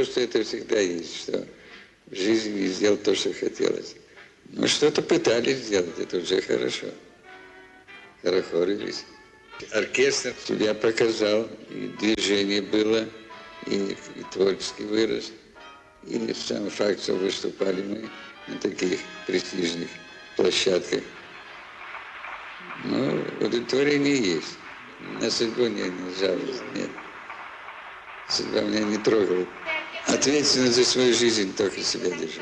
что это всегда есть, что в жизни не сделал то, что хотелось. Но что-то пытались сделать, это уже хорошо. Хорохорились. Оркестр себя показал, и движение было, и творческий вырос. И сам факт, что выступали мы на таких престижных площадках. Ну, удовлетворение есть. На судьбу не жалуюсь, нет. Судьба меня не трогала. Ответственность за свою жизнь только себя держу.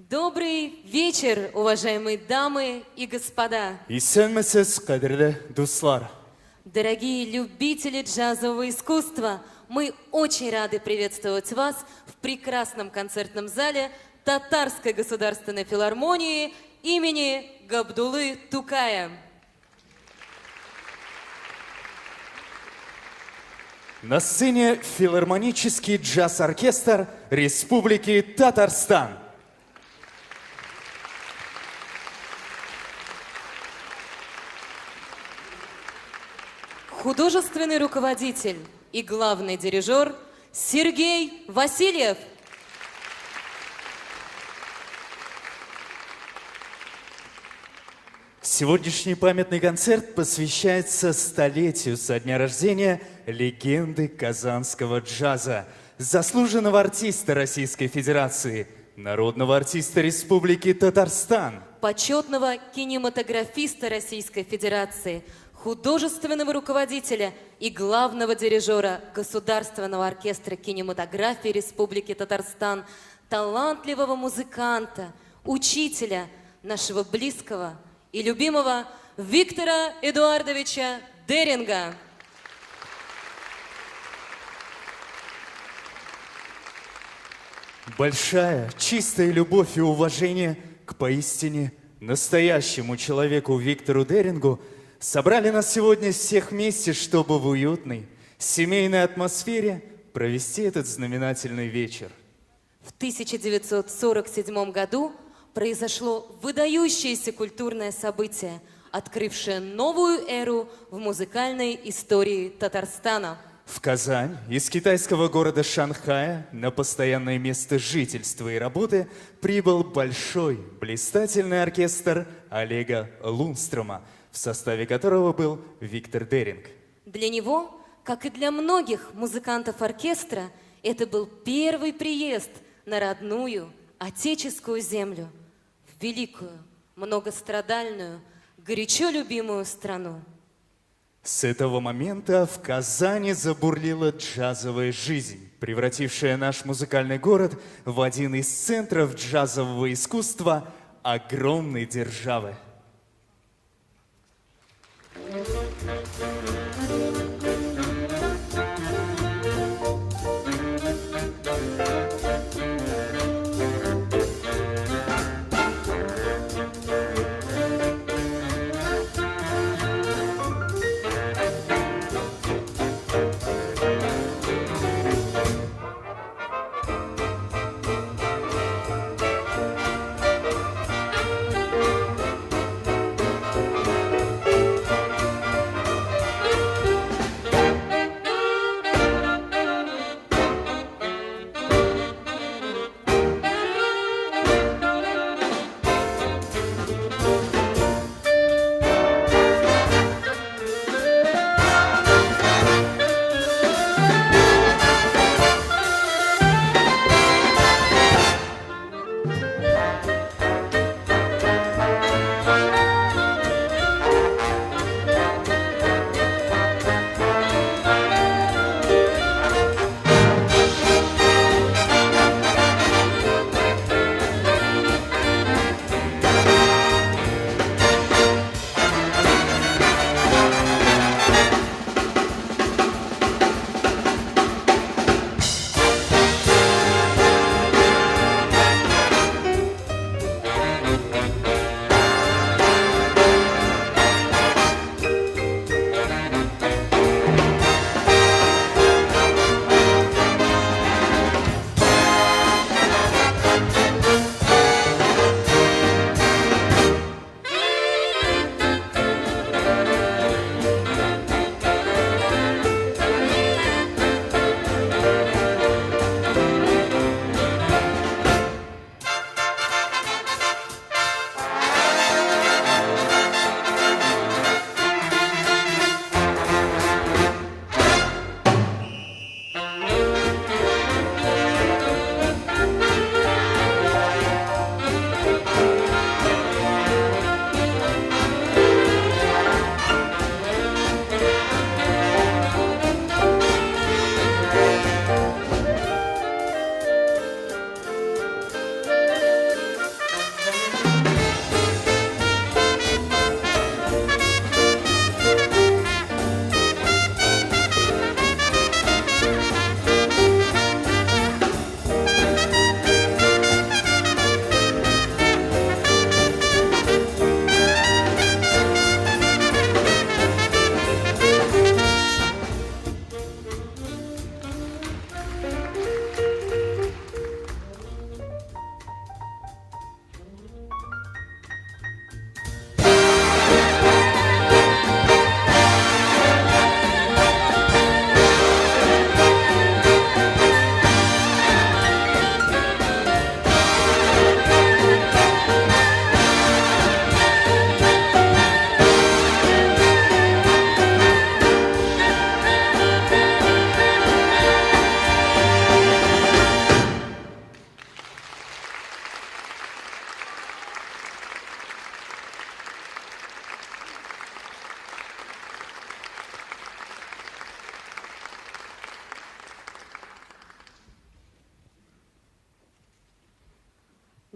Добрый вечер, уважаемые дамы и господа. Исәнмесез, кадерле дуслар. Дорогие любители джазового искусства, мы очень рады приветствовать вас в прекрасном концертном зале Татарской государственной филармонии имени Габдуллы Тукая. На сцене филармонический джаз-оркестр Республики Татарстан. Художественный руководитель и главный дирижер Сергей Васильев. Сегодняшний памятный концерт посвящается столетию со дня рождения легенды казанского джаза, заслуженного артиста Российской Федерации, народного артиста Республики Татарстан, Почетного кинематографиста Российской Федерации, художественного руководителя и главного дирижера Государственного оркестра кинематографии Республики Татарстан, талантливого музыканта, учителя, нашего близкого и любимого Виктора Эдуардовича Деринга. Большая, чистая любовь и уважение к поистине настоящему человеку Виктору Дерингу собрали нас сегодня всех вместе, чтобы в уютной, семейной атмосфере провести этот знаменательный вечер. В 1947 году произошло выдающееся культурное событие, открывшее новую эру в музыкальной истории Татарстана. В Казань из китайского города Шанхая на постоянное место жительства и работы прибыл большой, блистательный оркестр Олега Лунстрома, в составе которого был Виктор Деринг. Для него, как и для многих музыкантов оркестра, это был первый приезд на родную, отеческую землю, в великую, многострадальную, горячо любимую страну. С этого момента в Казани забурлила джазовая жизнь, превратившая наш музыкальный город в один из центров джазового искусства огромной державы.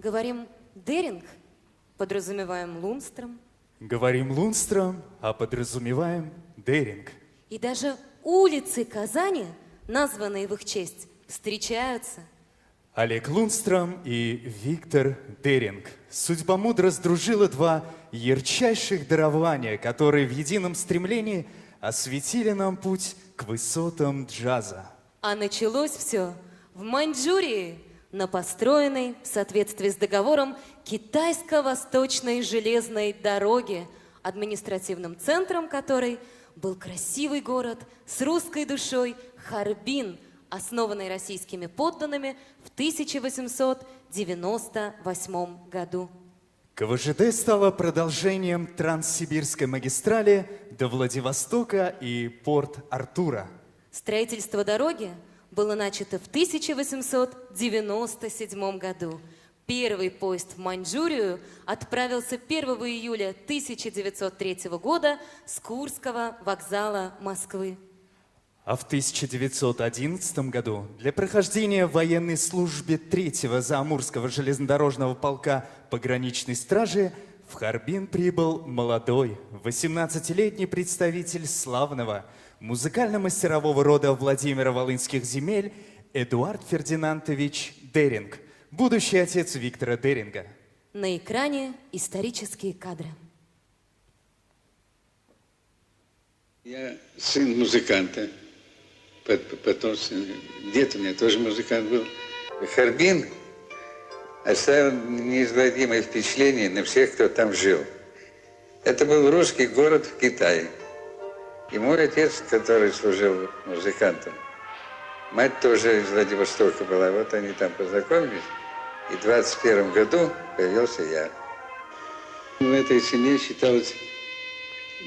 Говорим «Деринг», подразумеваем Лундстром. Говорим Лундстром, а подразумеваем Деринг. И даже улицы Казани, названные в их честь, встречаются. Олег Лундстром и Виктор Деринг. Судьба мудро сдружила два ярчайших дарования, которые в едином стремлении осветили нам путь к высотам джаза. А началось все в Маньчжурии, на построенной в соответствии с договором Китайско-Восточной железной дороге, административным центром которой был красивый город с русской душой Харбин, основанный российскими подданными в 1898 году. КВЖД стало продолжением Транссибирской магистрали до Владивостока и Порт-Артура. Строительство дороги было начато в 1897 году. Первый поезд в Маньчжурию отправился 1 июля 1903 года с Курского вокзала Москвы. А в 1911 году для прохождения военной службы 3-го Заамурского железнодорожного полка пограничной стражи в Харбин прибыл молодой, 18-летний представитель славного музыкально-мастерового рода Владимира-Волынских земель Эдуард Фердинандович Деринг, будущий отец Виктора Деринга. На экране исторические кадры. Я сын музыканта, потом дед у меня тоже музыкант был. Харбин оставил неизгладимое впечатление на всех, кто там жил. Это был русский город в Китае. И мой отец, который служил музыкантом, мать тоже из Владивостока была. Вот они там познакомились. И в 21 году появился я. В этой семье считалось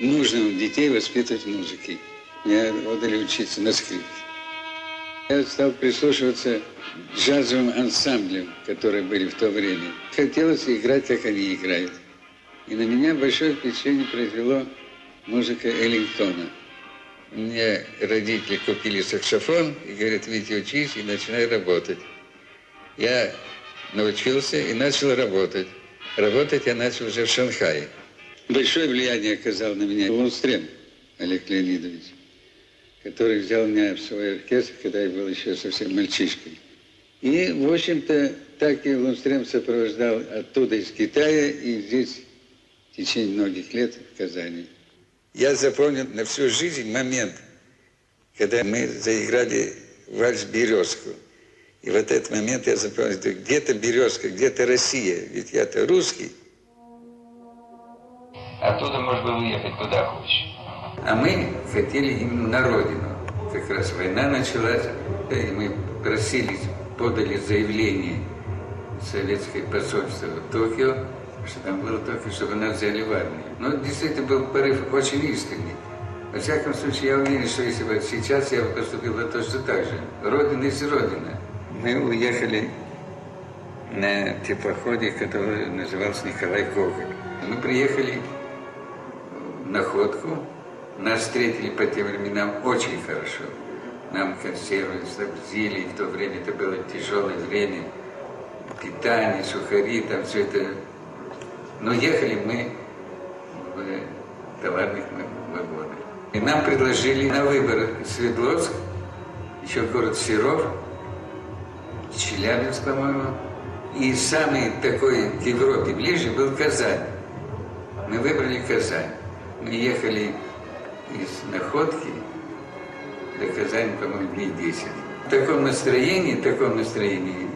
нужным детей воспитывать в музыке. Меня отдали учиться на скрипке. Я стал прислушиваться к джазовым ансамблям, которые были в то время. Хотелось играть, как они играют. И на меня большое впечатление произвело музыка Эллингтона. Мне родители купили саксофон и говорят, Витя, учись и начинай работать. Я научился и начал работать. Работать я начал уже в Шанхае. Большое влияние оказал на меня Лундстрем Олег Леонидович, который взял меня в свой оркестр, когда я был еще совсем мальчишкой. И, в общем-то, так и Лундстрем сопровождал оттуда, из Китая, и здесь в течение многих лет в Казани. Я запомнил на всю жизнь момент, когда мы заиграли вальс «Березку». И вот этот момент я запомнил, где-то Березка, где-то Россия, ведь я-то русский. Оттуда можно было уехать куда хочешь. А мы хотели именно на родину. Как раз война началась, и мы просились, подали заявление в советское посольство в Токио, что там было только, чтобы нас взяли в армию. Но действительно был порыв очень искренний. Во всяком случае, я уверен, что если бы сейчас я бы поступил бы точно так же. Родина есть Родина. Мы уехали на теплоходе, который назывался Николай Гоголь. Мы приехали в Находку. Нас встретили по тем временам очень хорошо. Нам консервы снабдили, в то время это было тяжелое время. Питание, сухари, там все это. Но ехали мы в товарных вагонах. И нам предложили на выбор Свердловск, еще город Серов, Челябинск, по-моему. И самый такой к Европе ближе был Казань. Мы выбрали Казань. Мы ехали из Находки до Казани, по-моему, дней 10. В таком настроении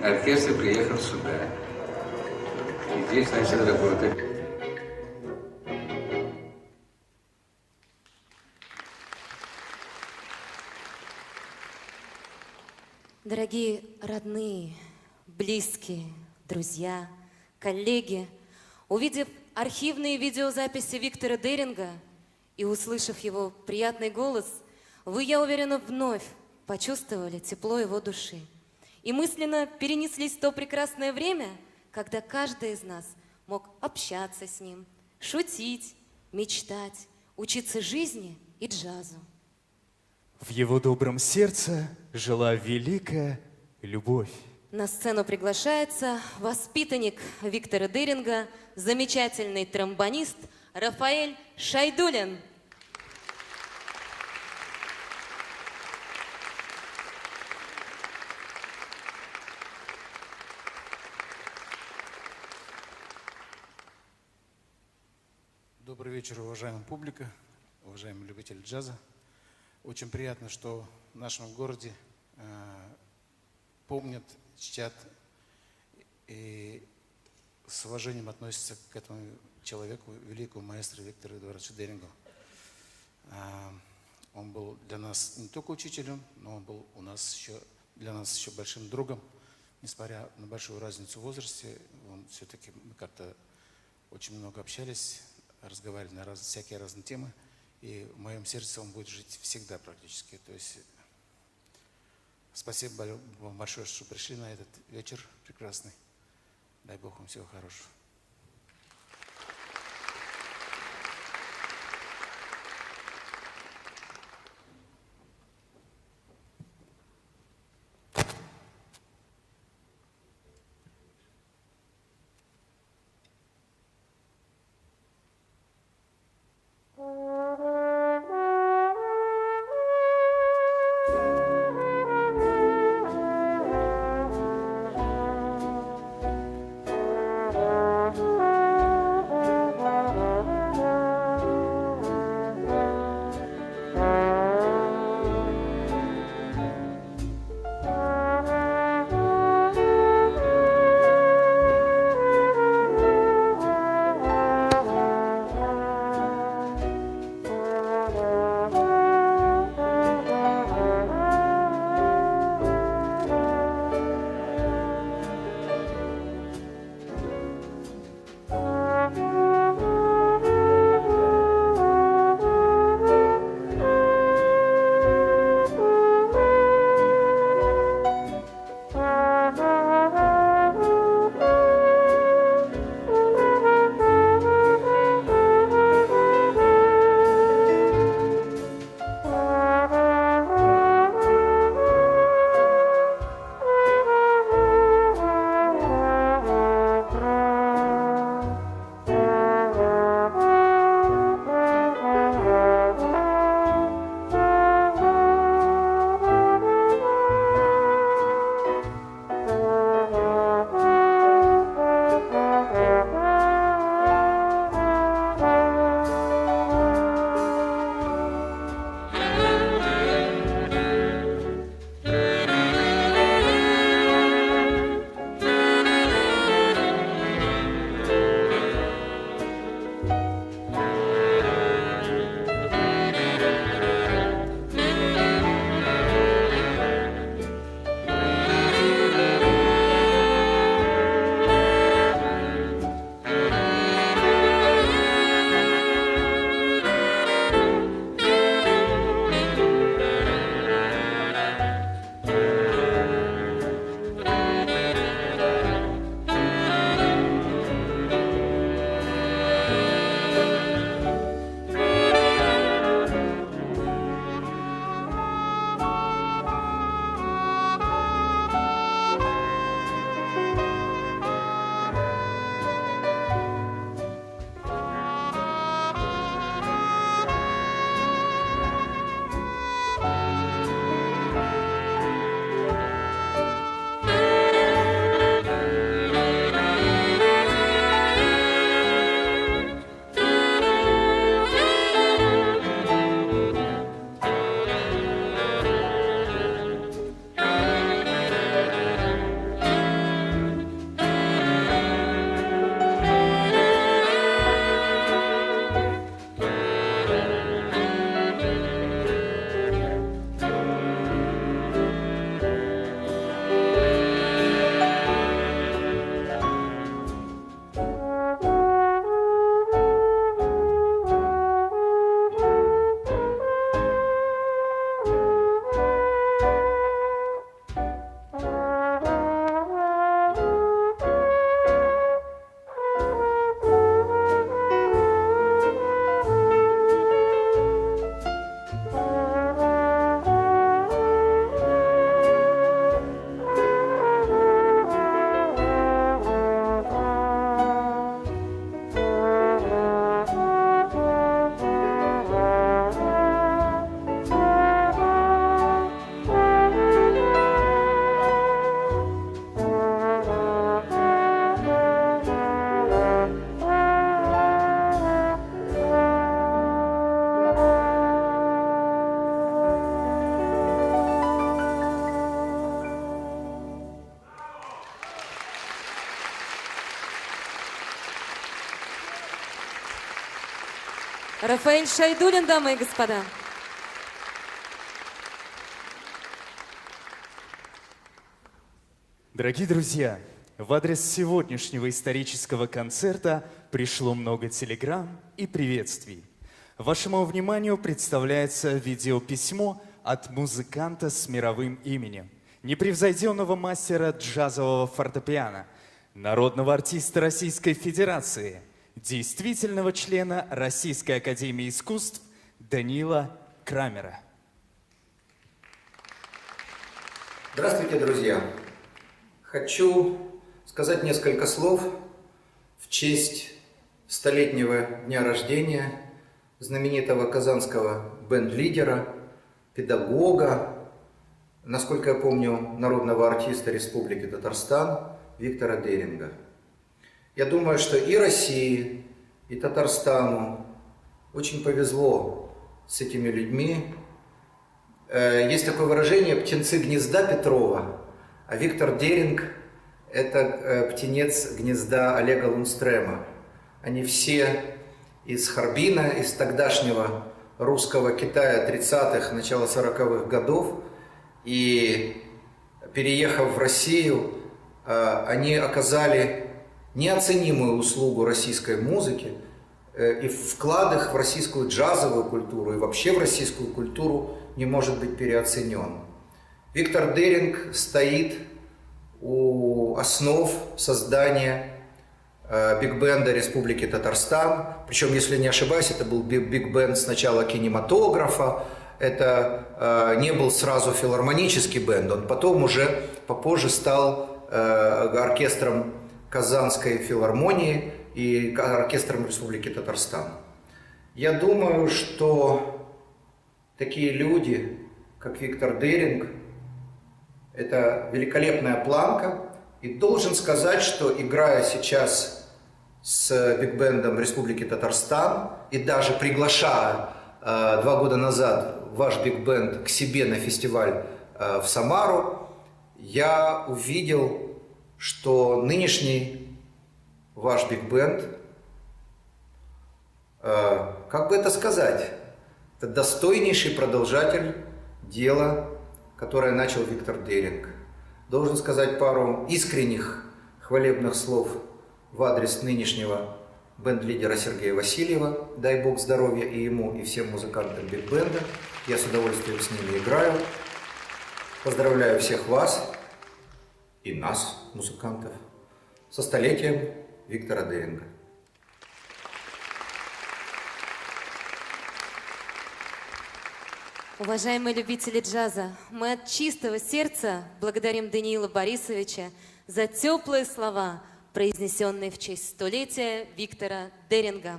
оркестр приехал сюда. И здесь начал работать. Дорогие родные, близкие, друзья, коллеги, увидев архивные видеозаписи Виктора Деринга и услышав его приятный голос, вы, я уверена, вновь почувствовали тепло его души и мысленно перенеслись в то прекрасное время, когда каждый из нас мог общаться с ним, шутить, мечтать, учиться жизни и джазу. В его добром сердце жила великая любовь. На сцену приглашается воспитанник Виктора Деринга, замечательный тромбонист Рафаэль Шайдулин. Добрый вечер, уважаемая публика, уважаемые любители джаза. Очень приятно, что в нашем городе помнят, чтят и с уважением относятся к этому человеку, великому маэстро Виктору Эдуардовичу Дерингу. Он был для нас не только учителем, но он был для нас еще большим другом. Несмотря на большую разницу в возрасте, все-таки мы как-то очень много общались, разговаривали на всякие разные темы. И в моем сердце он будет жить всегда практически. То есть спасибо вам большое, что пришли на этот вечер прекрасный. Дай Бог вам всего хорошего. Рафаэль Шайдуллин, дамы и господа. Дорогие друзья, в адрес сегодняшнего исторического концерта пришло много телеграмм и приветствий. Вашему вниманию представляется видеописьмо от музыканта с мировым именем, непревзойденного мастера джазового фортепиано, народного артиста Российской Федерации, действительного члена Российской Академии Искусств Даниила Крамера. Здравствуйте, друзья! Хочу сказать несколько слов в честь столетнего дня рождения знаменитого казанского бенд-лидера, педагога, насколько я помню, народного артиста Республики Татарстан Виктора Деринга. Я думаю, что и России, и Татарстану очень повезло с этими людьми. Есть такое выражение «птенцы гнезда Петрова», а Виктор Деринг – это птенец гнезда Олега Лундстрема. Они все из Харбина, из тогдашнего русского Китая 30-х, начала 40-х годов. И переехав в Россию, они оказали неоценимую услугу российской музыке, и вклад их в российскую джазовую культуру и вообще в российскую культуру не может быть переоценен. Виктор Деринг стоит у основ создания биг-бенда Республики Татарстан. Причем, если не ошибаюсь, это был биг-бенд сначала кинематографа, это не был сразу филармонический бенд, он потом уже попозже стал оркестром Казанской филармонии и оркестром Республики Татарстан. Я думаю, что такие люди, как Виктор Деринг, это великолепная планка. И должен сказать, что играя сейчас с биг-бендом Республики Татарстан и даже приглашая 2 года назад ваш биг-бенд к себе на фестиваль в Самару, я увидел, что нынешний ваш биг-бенд, как бы это сказать, это достойнейший продолжатель дела, которое начал Виктор Деринг. Должен сказать пару искренних хвалебных слов в адрес нынешнего бенд-лидера Сергея Васильева. Дай Бог здоровья и ему, и всем музыкантам биг-бенда. Я с удовольствием с ними играю. Поздравляю всех вас и нас, музыкантов, со столетием Виктора Деринга. Уважаемые любители джаза, мы от чистого сердца благодарим Даниила Борисовича за теплые слова, произнесенные в честь столетия Виктора Деринга.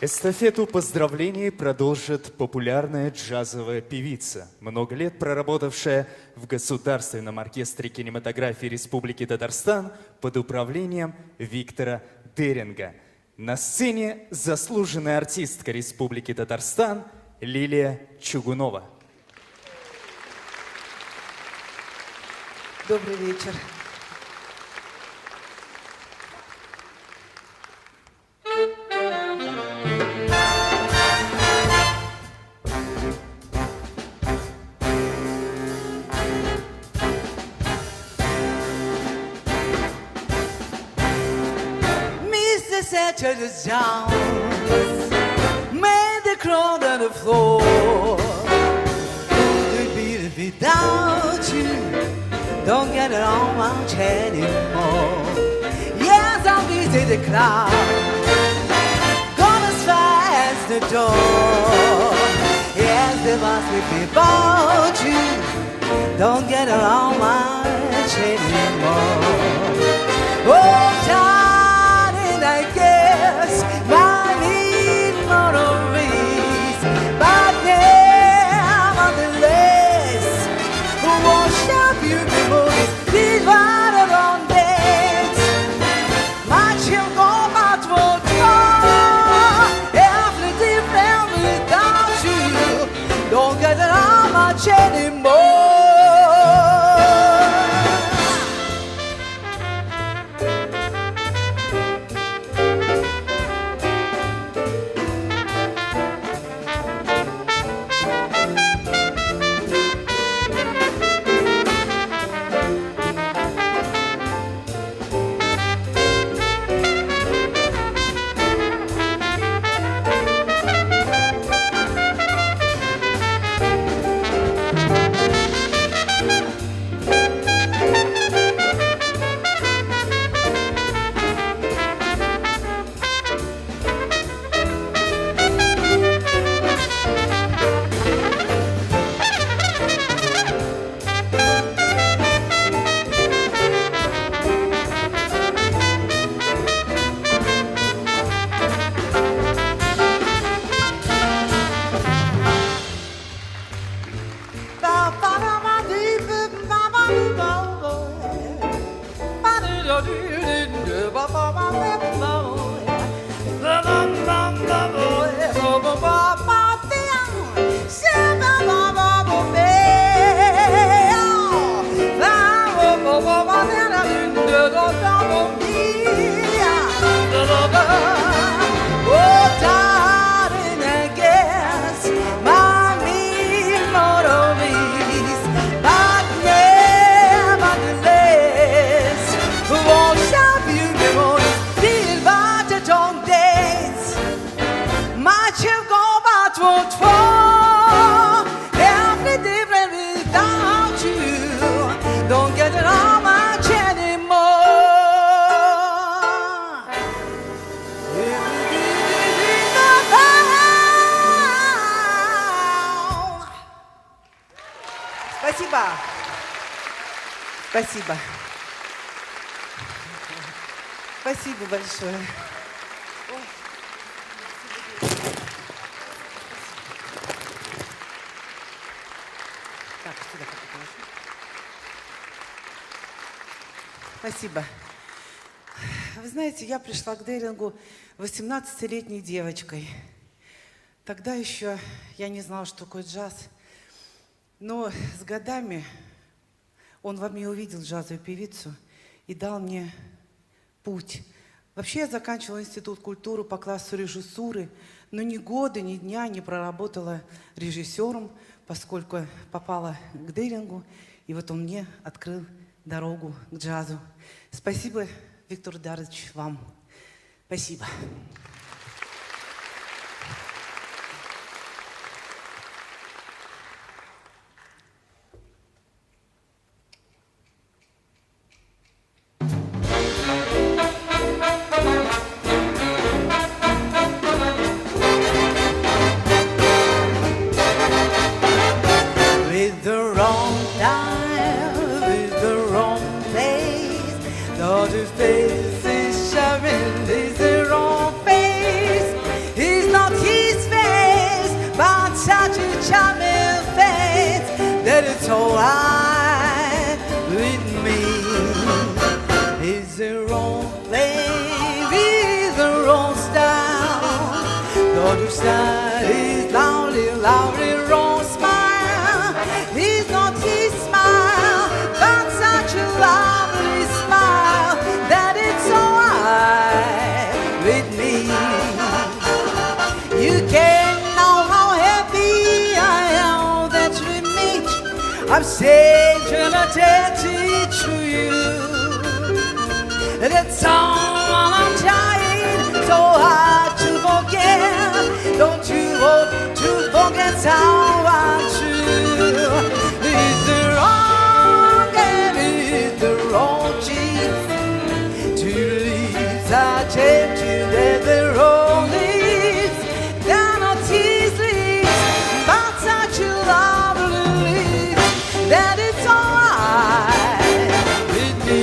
Эстафету поздравлений продолжит популярная джазовая певица, много лет проработавшая в Государственном оркестре кинематографии Республики Татарстан под управлением Виктора Деринга. На сцене заслуженная артистка Республики Татарстан Лилия Чугунова. Добрый вечер. To the sound, made the crowd on the floor. Could it be without you? Don't get it on much anymore. Yes, I'll visit the crowd, gone as far as the door. Yes, there must be without you. Don't get it on much anymore. Oh, darling, I guess my need monorays, but nevertheless, wash up your memories, divided on days. My chill go much more far, every different without you. Don't get it on much anymore. Спасибо. Спасибо. Спасибо большое. Так, сюда положу. Спасибо. Вы знаете, я пришла к Дерингу 18-летней девочкой. Тогда еще я не знала, что такое джаз. Но с годами он во мне увидел джазовую певицу и дал мне путь. Вообще я заканчивала институт культуры по классу режиссуры, но ни года, ни дня не проработала режиссером, поскольку попала к Дерингу, и вот он мне открыл дорогу к джазу. Спасибо, Виктор Эдуардович, вам. Спасибо. With the wrong time, with the wrong place, not to face is showing is the wrong face. It's not his face, but such a charming face that it's alright with me. It's the wrong place, it's the wrong style, not to style is loudly, loudly wrong smile. It's not his smile, but such a lovely smile that it's alright with me. You can't know how happy I am that we meet. I'm staying attached to you. That's all I'm trying so hard to forget. Don't you want to forget how I choose? It's the wrong game, it's the wrong cheese. Two leaves are tempted at the wrong leaves. They're not his leaves, but such a lovely leaves that it's alright with me.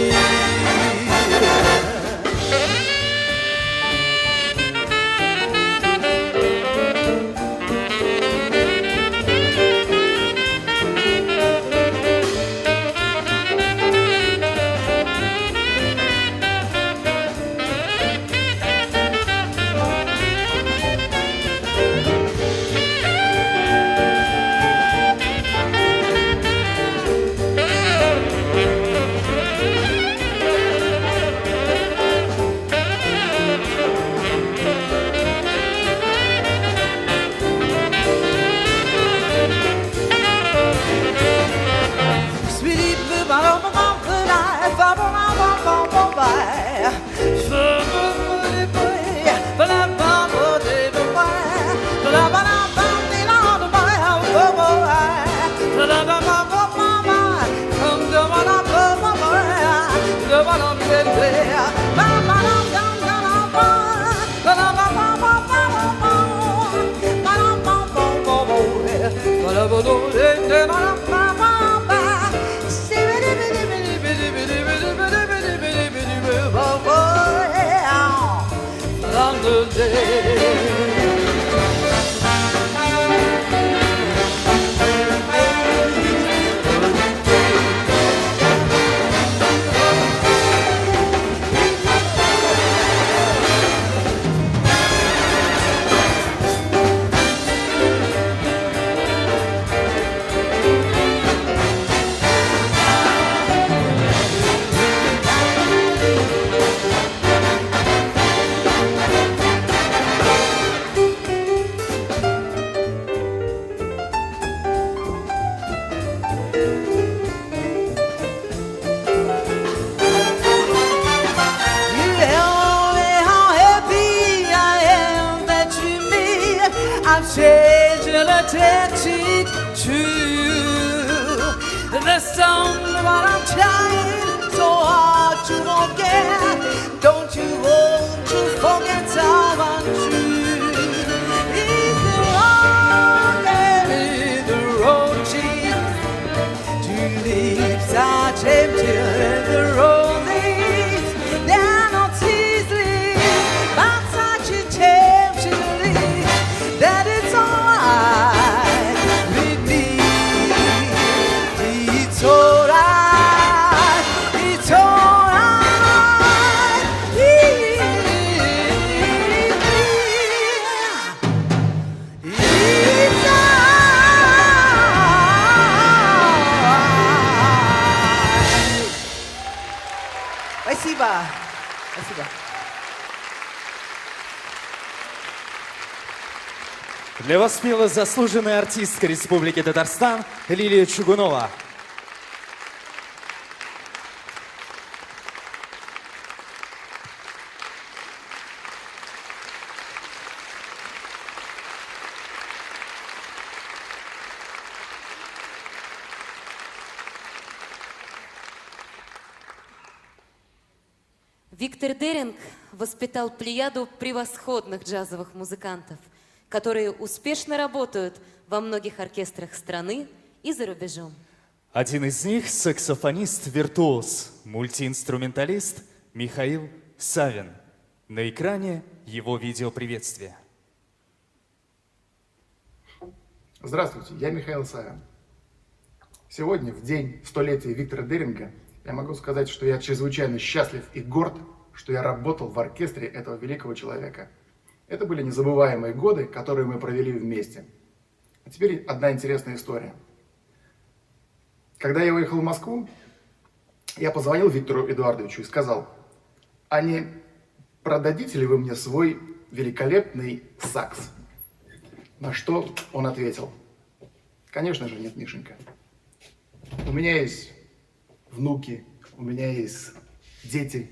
Attached to you. The song what I'm trying so hard to forget. Don't you want to forget someone true? It's the wrong game, it's the wrong cheat. Спасибо. Спасибо. Для вас спела заслуженная артистка Республики Татарстан Лилия Чугунова. Виктор Деринг воспитал плеяду превосходных джазовых музыкантов, которые успешно работают во многих оркестрах страны и за рубежом. Один из них – саксофонист-виртуоз, мультиинструменталист Михаил Савин. На экране его видеоприветствие. Здравствуйте, я Михаил Савин. Сегодня, в день столетия Виктора Деринга, я могу сказать, что я чрезвычайно счастлив и горд, что я работал в оркестре этого великого человека. Это были незабываемые годы, которые мы провели вместе. А теперь одна интересная история. Когда я уехал в Москву, я позвонил Виктору Эдуардовичу и сказал: а не продадите ли вы мне свой великолепный сакс? На что он ответил: конечно же нет, Мишенька. У меня есть внуки, у меня есть дети,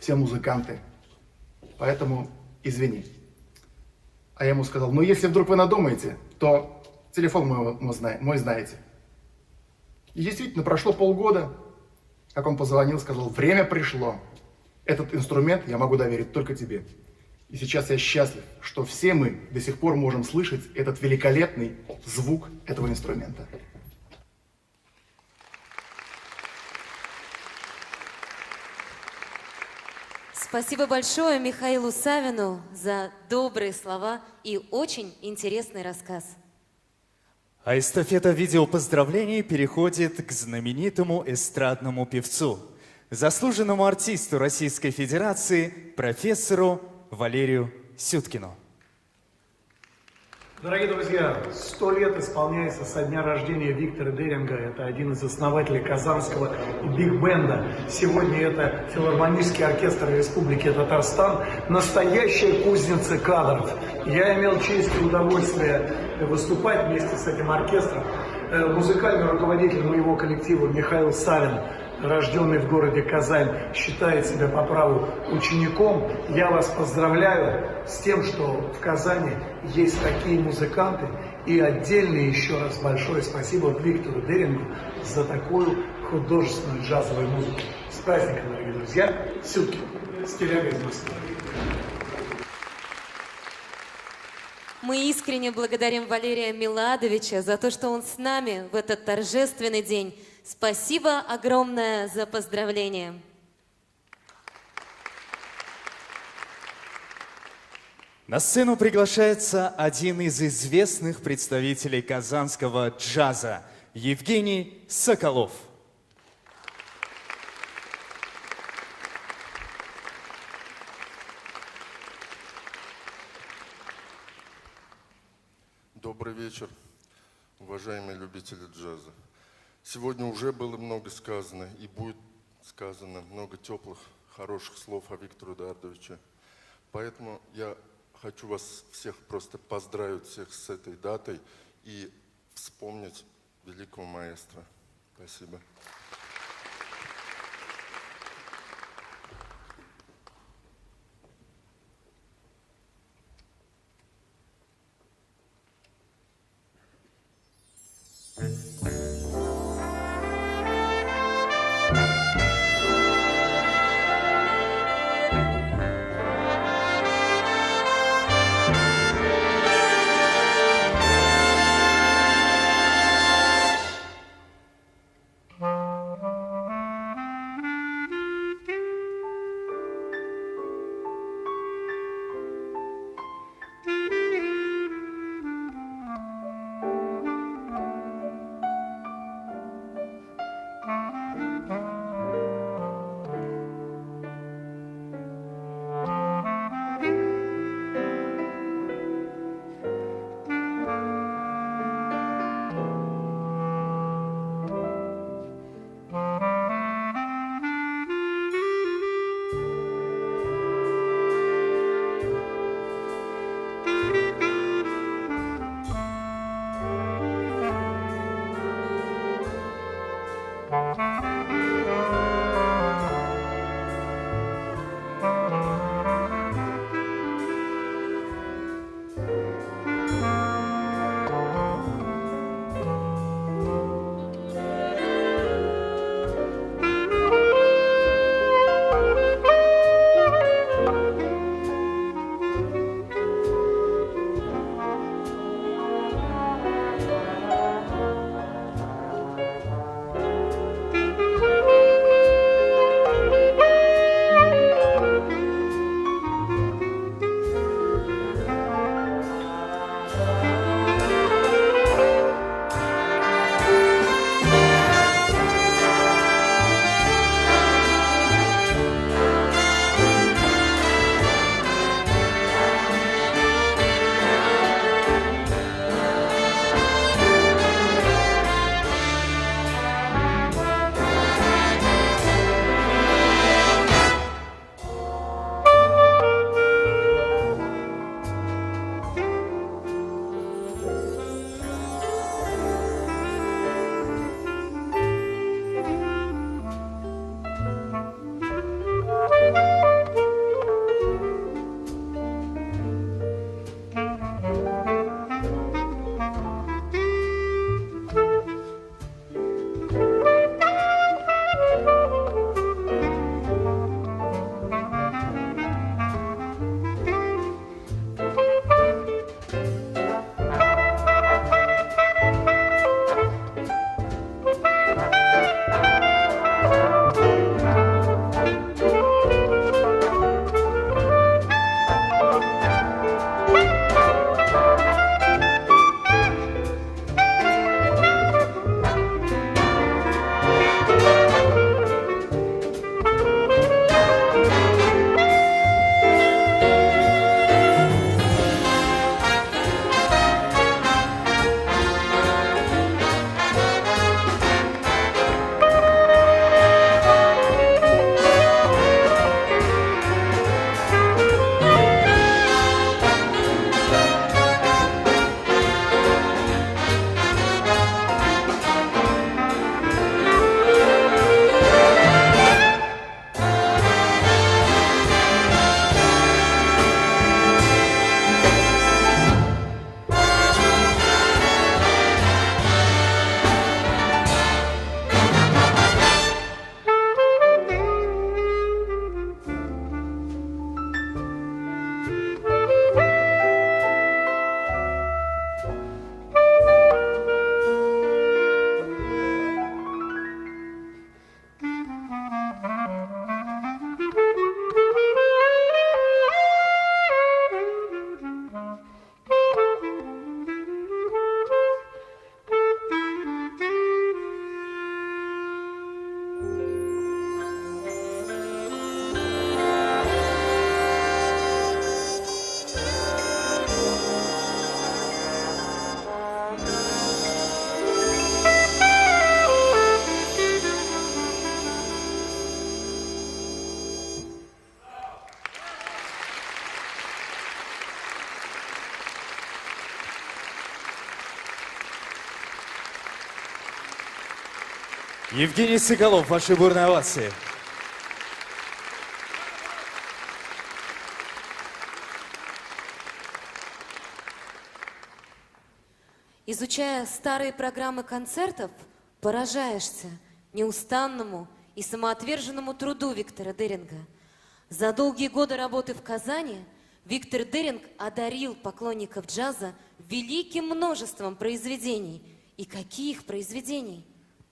все музыканты, поэтому извини. А я ему сказал: ну если вдруг вы надумаете, то телефон мой знаете. И действительно, прошло полгода, как он позвонил, сказал: время пришло, этот инструмент я могу доверить только тебе. И сейчас я счастлив, что все мы до сих пор можем слышать этот великолепный звук этого инструмента. Спасибо большое Михаилу Савину за добрые слова и очень интересный рассказ. А эстафета видеопоздравлений переходит к знаменитому эстрадному певцу, заслуженному артисту Российской Федерации, профессору Валерию Сюткину. Дорогие друзья, 100 лет исполняется со дня рождения Виктора Деринга. Это один из основателей казанского биг-бенда. Сегодня это филармонический оркестр Республики Татарстан. Настоящая кузница кадров. Я имел честь и удовольствие выступать вместе с этим оркестром. Музыкальный руководитель моего коллектива Михаил Савин, рожденный в городе Казань, считает себя по праву учеником. Я вас поздравляю с тем, что в Казани есть такие музыканты. И отдельное еще раз большое спасибо Виктору Дерингу за такую художественную джазовую музыку. С праздником, дорогие друзья! Сюткин, Стиляга из Москвы. Мы искренне благодарим Валерия Миладовича за то, что он с нами в этот торжественный день. Спасибо огромное за поздравления. На сцену приглашается один из известных представителей казанского джаза – Евгений Соколов. Добрый вечер, уважаемые любители джаза. Сегодня уже было много сказано и будет сказано много теплых, хороших слов о Викторе Эдуардовиче. Поэтому я хочу вас всех просто поздравить всех с этой датой и вспомнить великого маэстро. Спасибо. Евгений Соколов, ваши бурные овации. Изучая старые программы концертов, поражаешься неустанному и самоотверженному труду Виктора Деринга. За долгие годы работы в Казани Виктор Деринг одарил поклонников джаза великим множеством произведений. И каких произведений?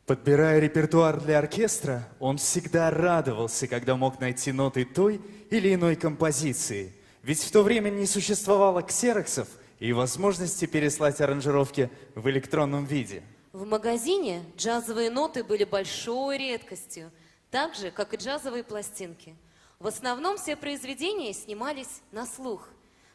Подбирая репертуар для оркестра, он всегда радовался, когда мог найти ноты той или иной композиции. Ведь в то время не существовало ксероксов и возможности переслать аранжировки в электронном виде. В магазине джазовые ноты были большой редкостью, так же, как и джазовые пластинки. В основном все произведения снимались на слух.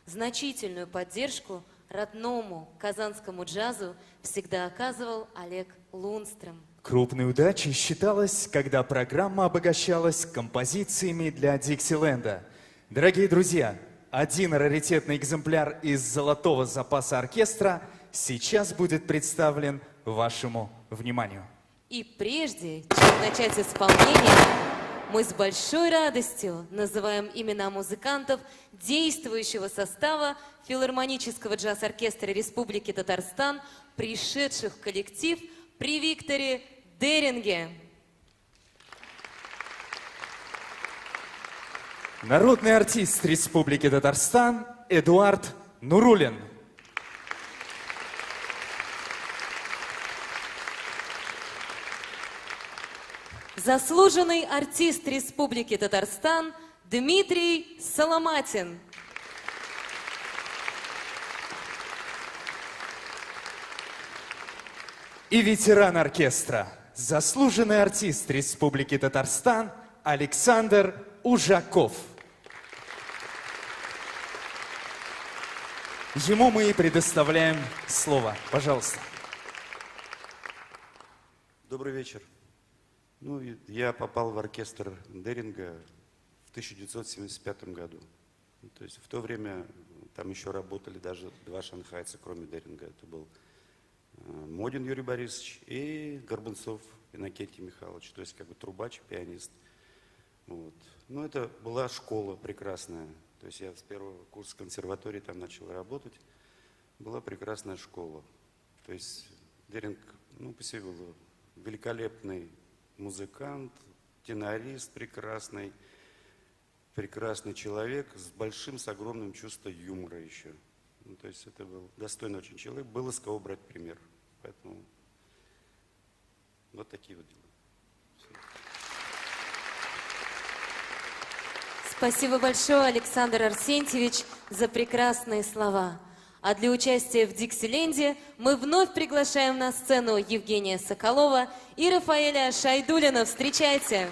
Значительную поддержку родному казанскому джазу всегда оказывал Олег Лунстром. Крупной удачей считалось, когда программа обогащалась композициями для Диксиленда. Дорогие друзья, один раритетный экземпляр из золотого запаса оркестра сейчас будет представлен вашему вниманию. И прежде чем начать исполнение, мы с большой радостью называем имена музыкантов действующего состава филармонического джаз-оркестра Республики Татарстан, пришедших в коллектив при Викторе Деринге. Народный артист Республики Татарстан Эдуард Нурулин. Заслуженный артист Республики Татарстан Дмитрий Соломатин. И ветеран оркестра, заслуженный артист Республики Татарстан Александр Ужаков. Ему мы и предоставляем слово. Пожалуйста. Добрый вечер. Я попал в оркестр Деринга в 1975 году. То есть в то время там еще работали даже два шанхайца, кроме Деринга. Это был Модин Юрий Борисович и Горбунцов Иннокентий Михайлович. То есть как бы трубач, пианист. Вот. Ну, это была школа прекрасная. То есть я с первого курса консерватории там начал работать. Была прекрасная школа. То есть Деринг, по себе был великолепный музыкант, тенорист прекрасный, прекрасный человек с огромным чувством юмора еще. То есть это был достойный очень человек, было с кого брать пример. Поэтому вот такие вот дела. Спасибо большое, Александр Арсентьевич, за прекрасные слова. А для участия в Диксиленде мы вновь приглашаем на сцену Евгения Соколова и Рафаэля Шайдуллина. Встречайте!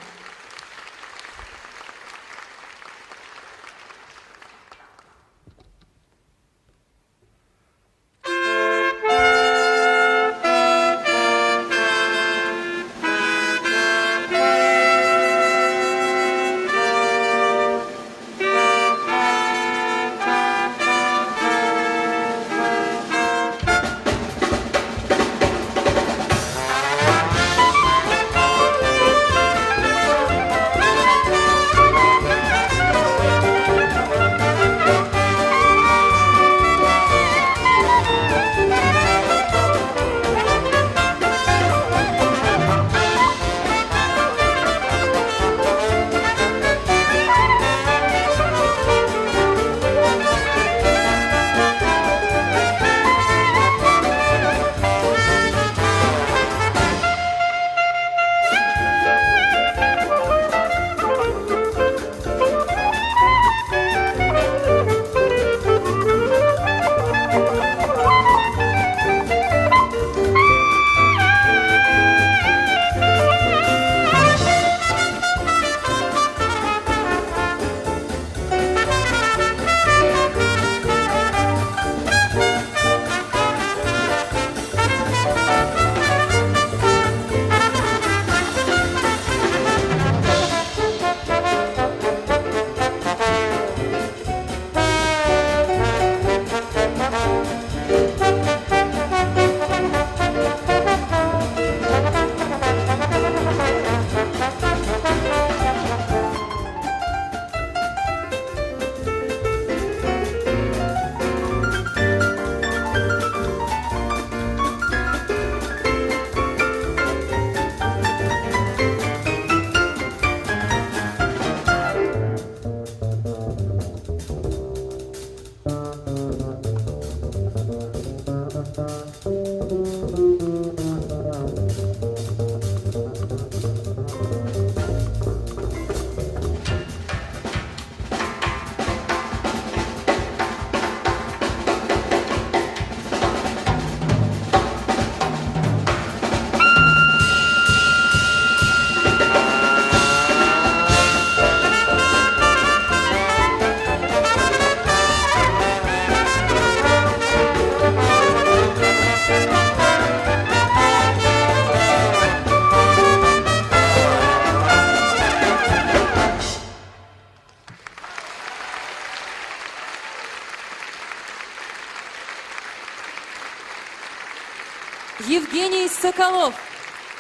Евгений Соколов,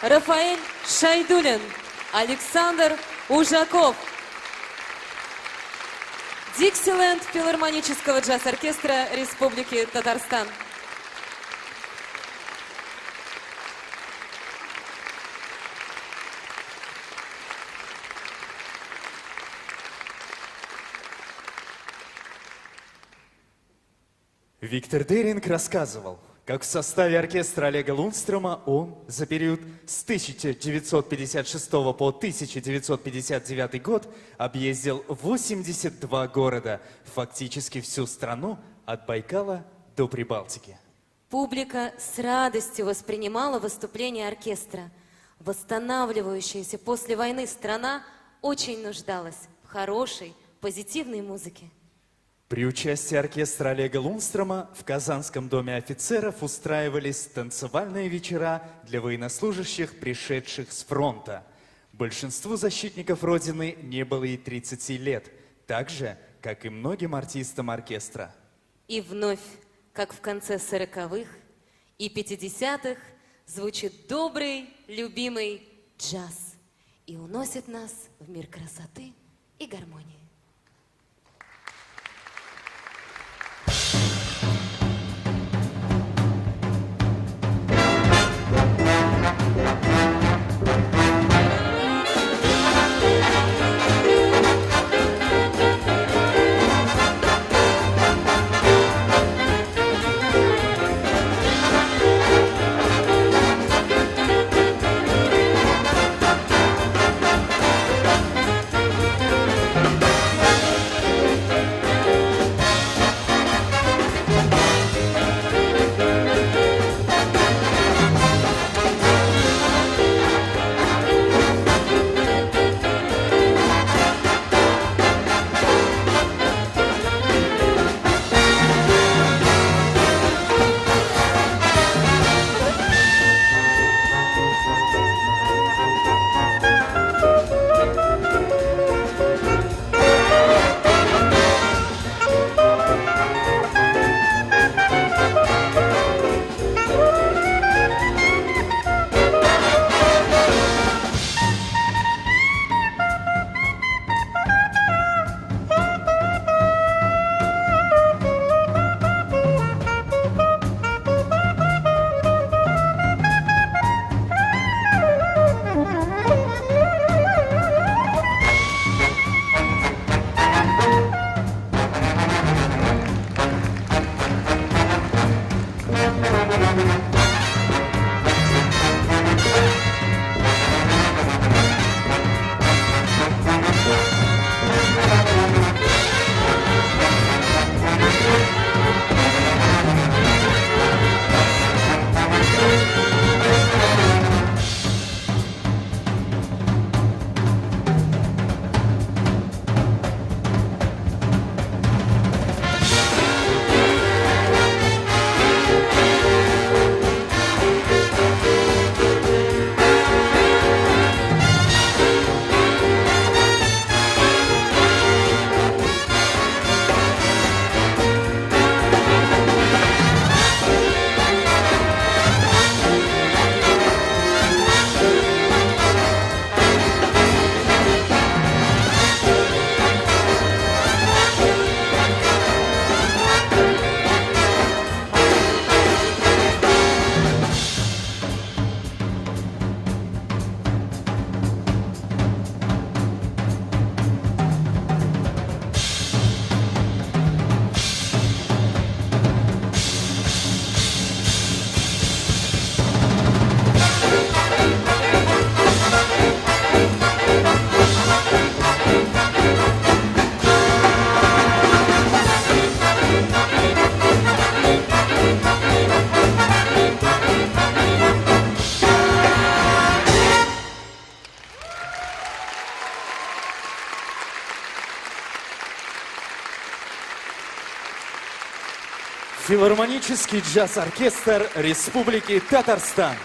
Рафаэль Шайдулин, Александр Ужаков. Диксиленд филармонического джаз-оркестра Республики Татарстан. Виктор Деринг рассказывал, как в составе оркестра Олега Лундстрома он за период с 1956 по 1959 год объездил 82 города, фактически всю страну от Байкала до Прибалтики. Публика с радостью воспринимала выступление оркестра. Восстанавливающаяся после войны страна очень нуждалась в хорошей, позитивной музыке. При участии оркестра Олега Лундстрома в Казанском доме офицеров устраивались танцевальные вечера для военнослужащих, пришедших с фронта. Большинству защитников Родины не было и 30 лет, так же, как и многим артистам оркестра. И вновь, как в конце 40-х и 50-х, звучит добрый, любимый джаз и уносит нас в мир красоты и гармонии. Филармонический джаз-оркестр Республики Татарстан.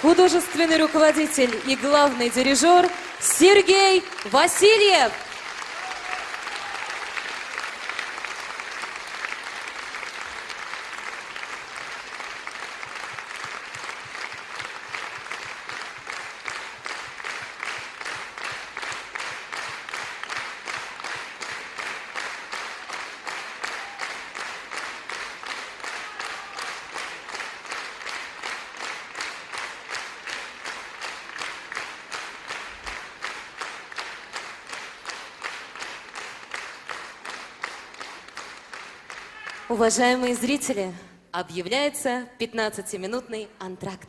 Художественный руководитель и главный дирижер Сергей Васильев. Уважаемые зрители, объявляется 15-минутный антракт.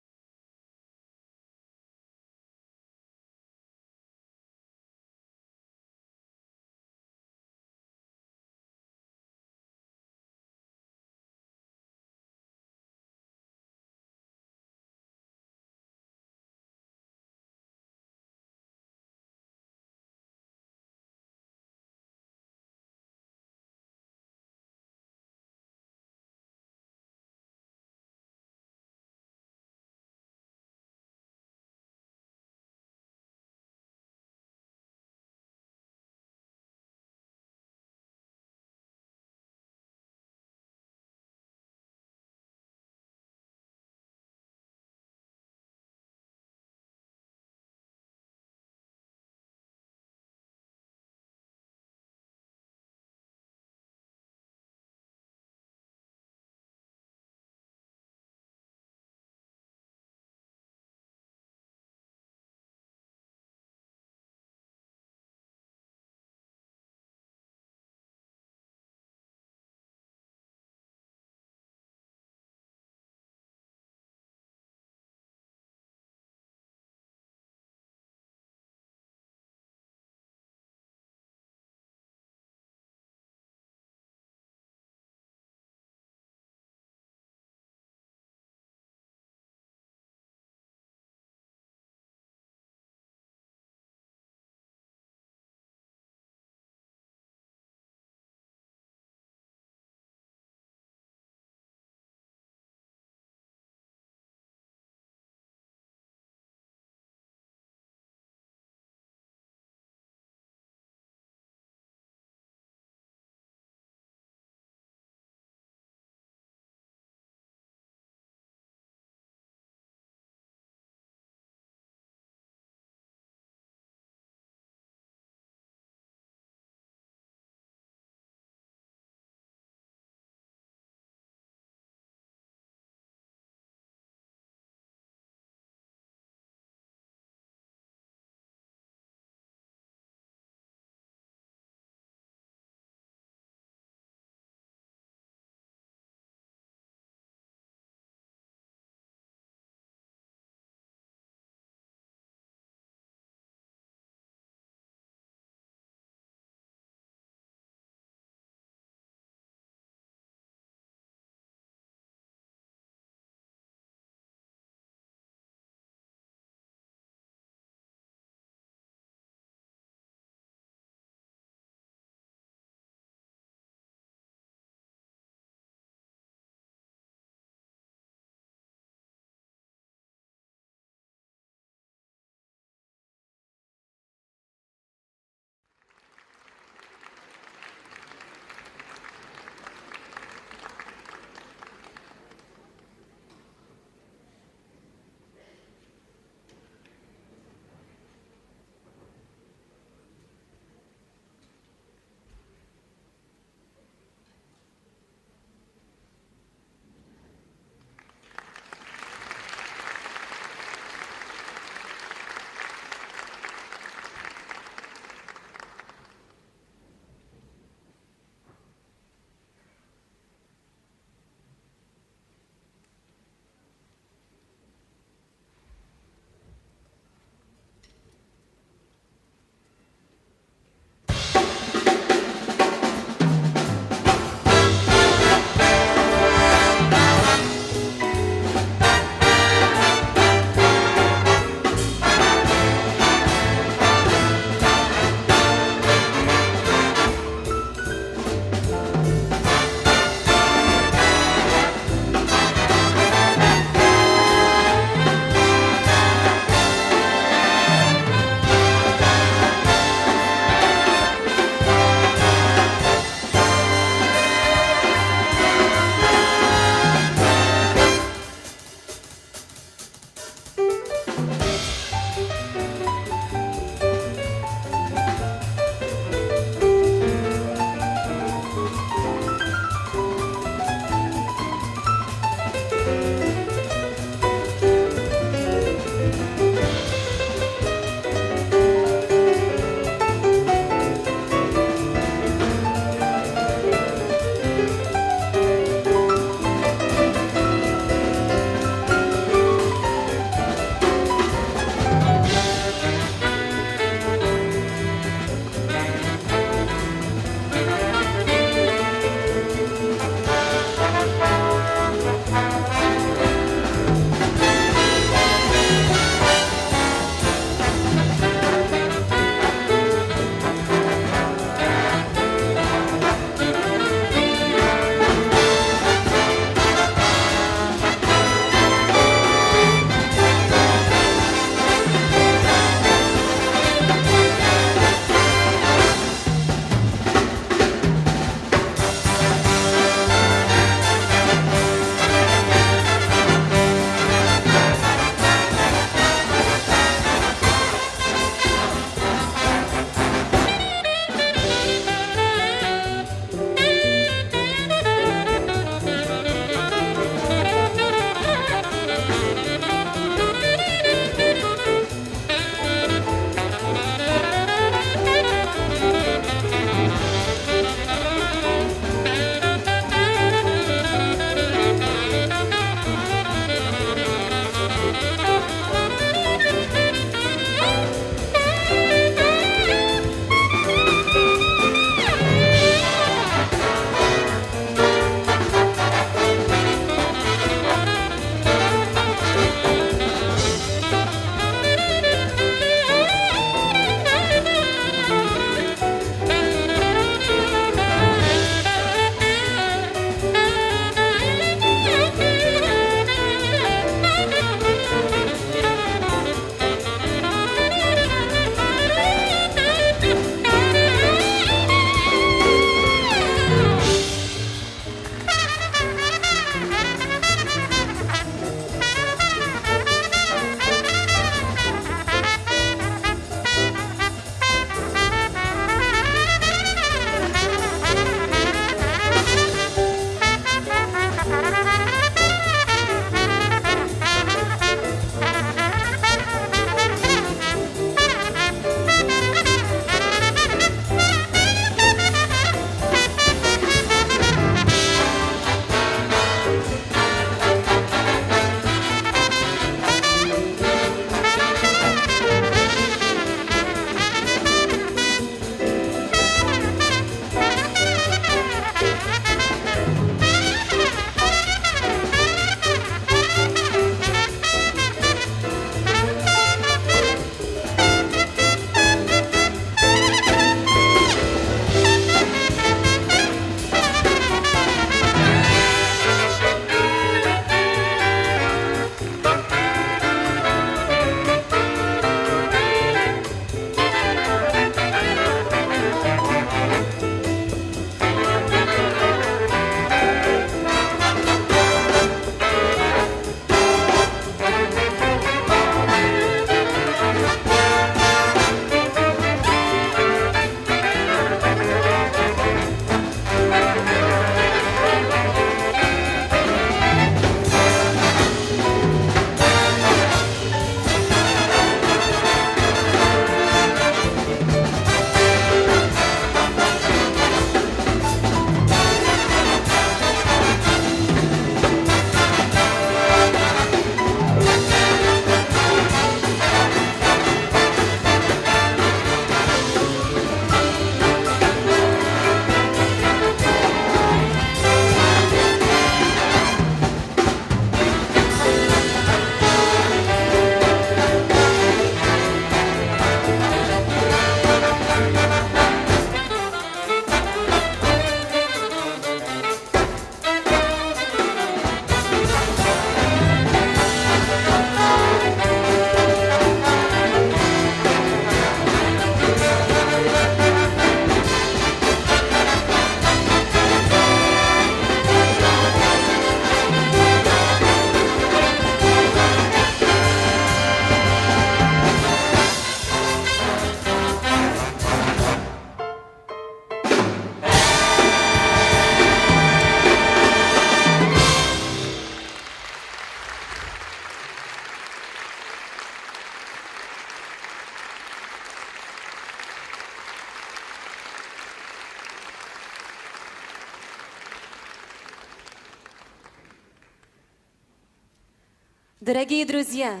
Дорогие друзья,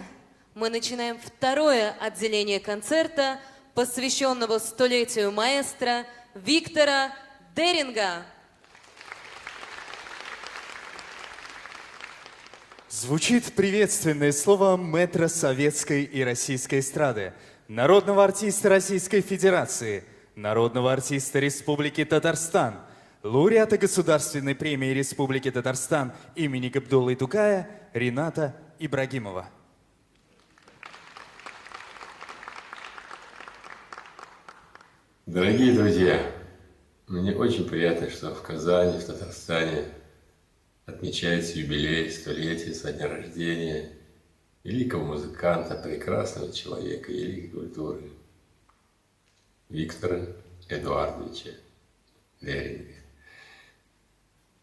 мы начинаем второе отделение концерта, посвященного столетию маэстро Виктора Деринга. Звучит приветственное слово мэтра советской и российской эстрады, народного артиста Российской Федерации, народного артиста Республики Татарстан, лауреата Государственной премии Республики Татарстан имени Габдуллы Тукая Рината Ибрагимова. Дорогие друзья, мне очень приятно, что в Казани, в Татарстане отмечается юбилей, столетие со дня рождения великого музыканта, прекрасного человека, великой культуры Виктора Эдуардовича Деринга.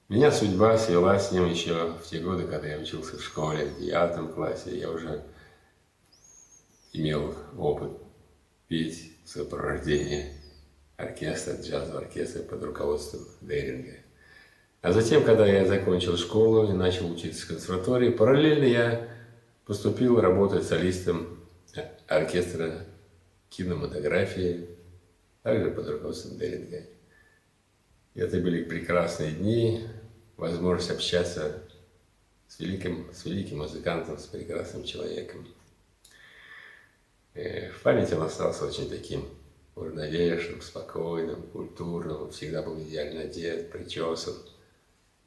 Меня судьба свела с ним еще в те годы, когда я учился в школе, в 9 классе. Я уже имел опыт петь в сопровождении оркестра, джазового оркестра под руководством Деринга. А затем, когда я закончил школу и начал учиться в консерватории, параллельно я поступил работать солистом оркестра кинематографии, также под руководством Деринга. И это были прекрасные дни, возможность общаться с великим музыкантом, с прекрасным человеком. В памяти он остался очень таким уравновешенным, спокойным, культурным, всегда был идеально одет, причесан.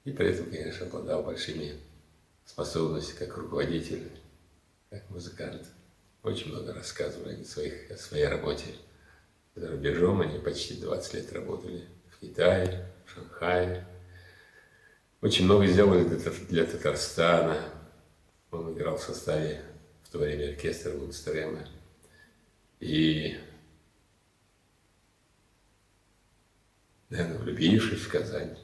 И при этом, конечно, обладал большими способностями как руководитель, как музыкант. Очень много рассказывали о своей работе. За рубежом они почти 20 лет работали в Китае, в Шанхае. Очень много сделали для Татарстана. Он играл в составе в то время оркестра Лундстрема. И, наверное, влюбившись в Казань,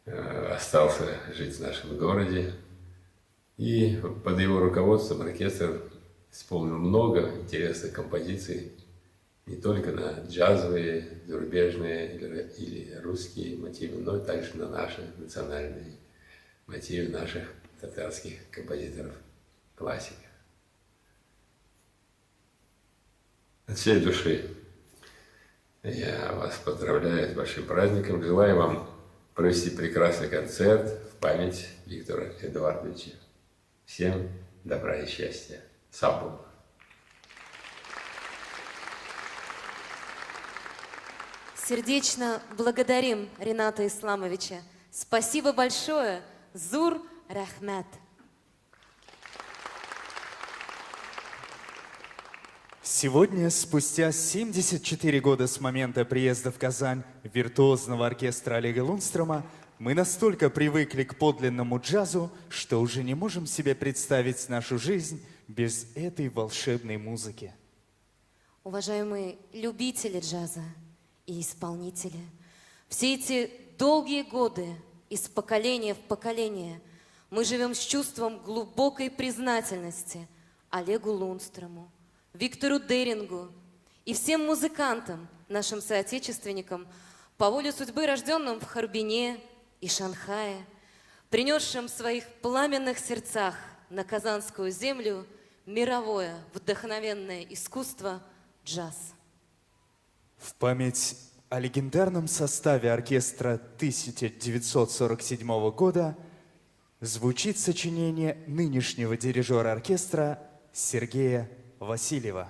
остался жить в нашем городе. И под его руководством оркестр исполнил много интересных композиций, не только на джазовые, зарубежные или русские мотивы, но также на наши национальные мотивы наших татарских композиторов, классиков. От всей души я вас поздравляю с большим праздником, желаю вам провести прекрасный концерт в память Виктора Эдуардовича. Всем добра и счастья. Сабу. Сердечно благодарим Рината Исламовича. Спасибо большое. Зур Рахмет. Сегодня, спустя 74 года с момента приезда в Казань виртуозного оркестра Олега Лундстрома, мы настолько привыкли к подлинному джазу, что уже не можем себе представить нашу жизнь без этой волшебной музыки. Уважаемые любители джаза и исполнители, все эти долгие годы из поколения в поколение мы живем с чувством глубокой признательности Олегу Лундстрому, Виктору Дерингу и всем музыкантам, нашим соотечественникам, по воле судьбы рожденным в Харбине и Шанхае, принесшим в своих пламенных сердцах на казанскую землю мировое вдохновенное искусство джаз. В память о легендарном составе оркестра 1947 года звучит сочинение нынешнего дирижера оркестра Сергея Васильева.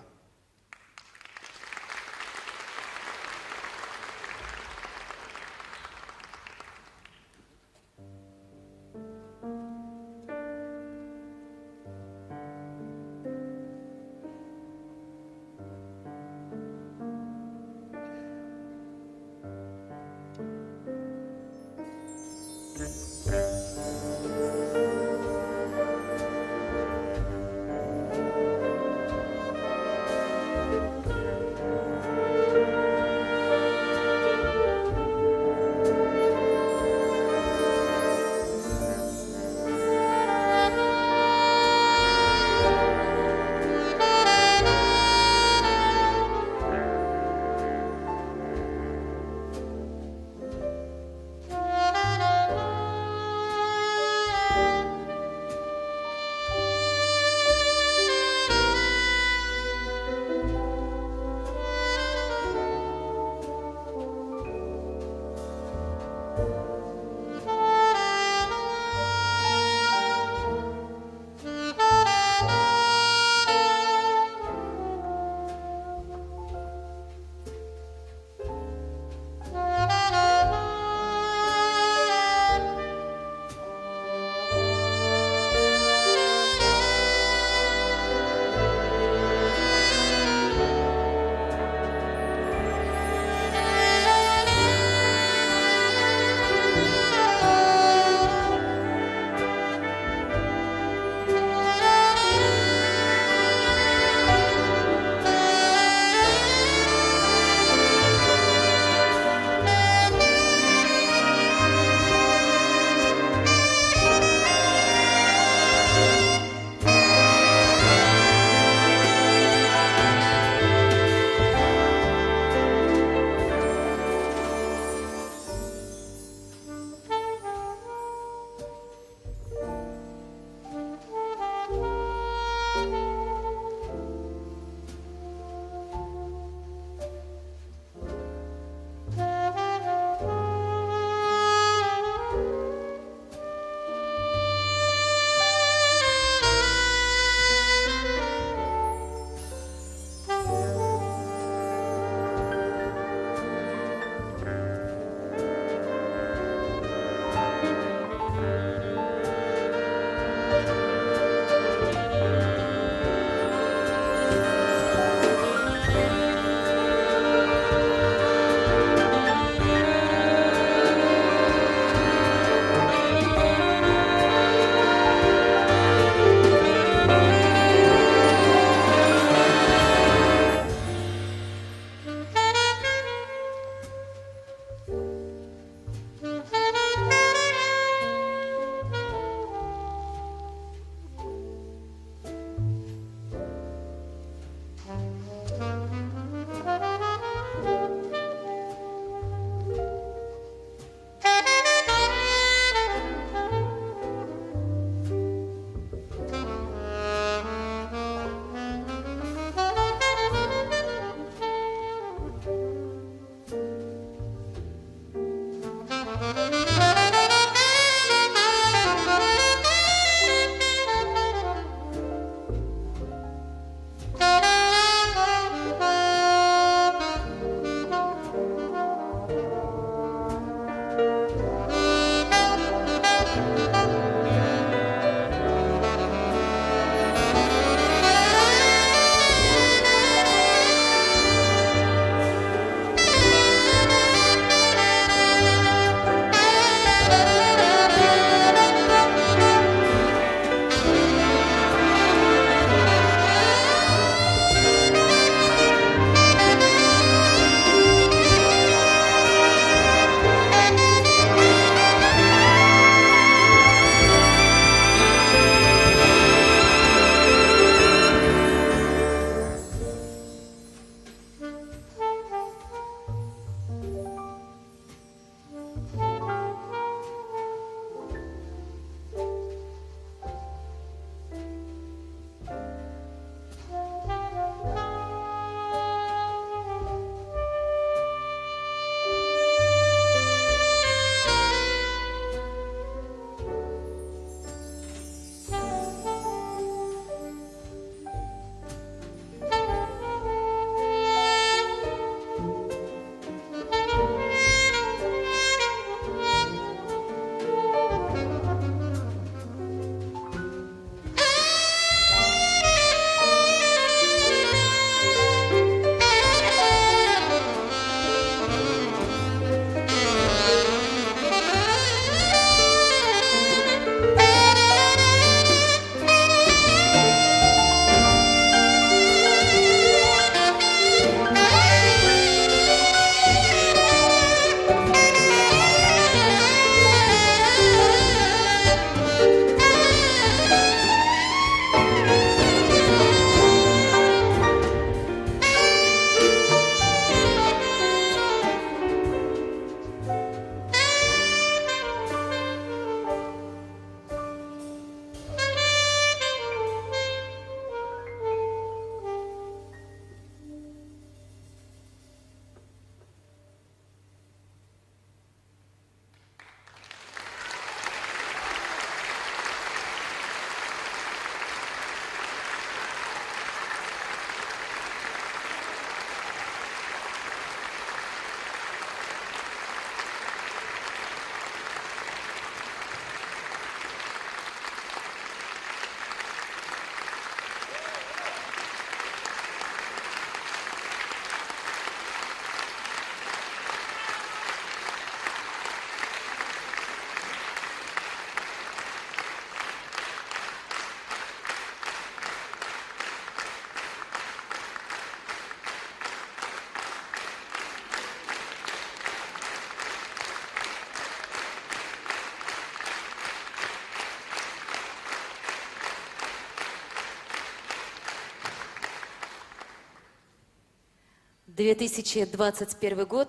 2021 год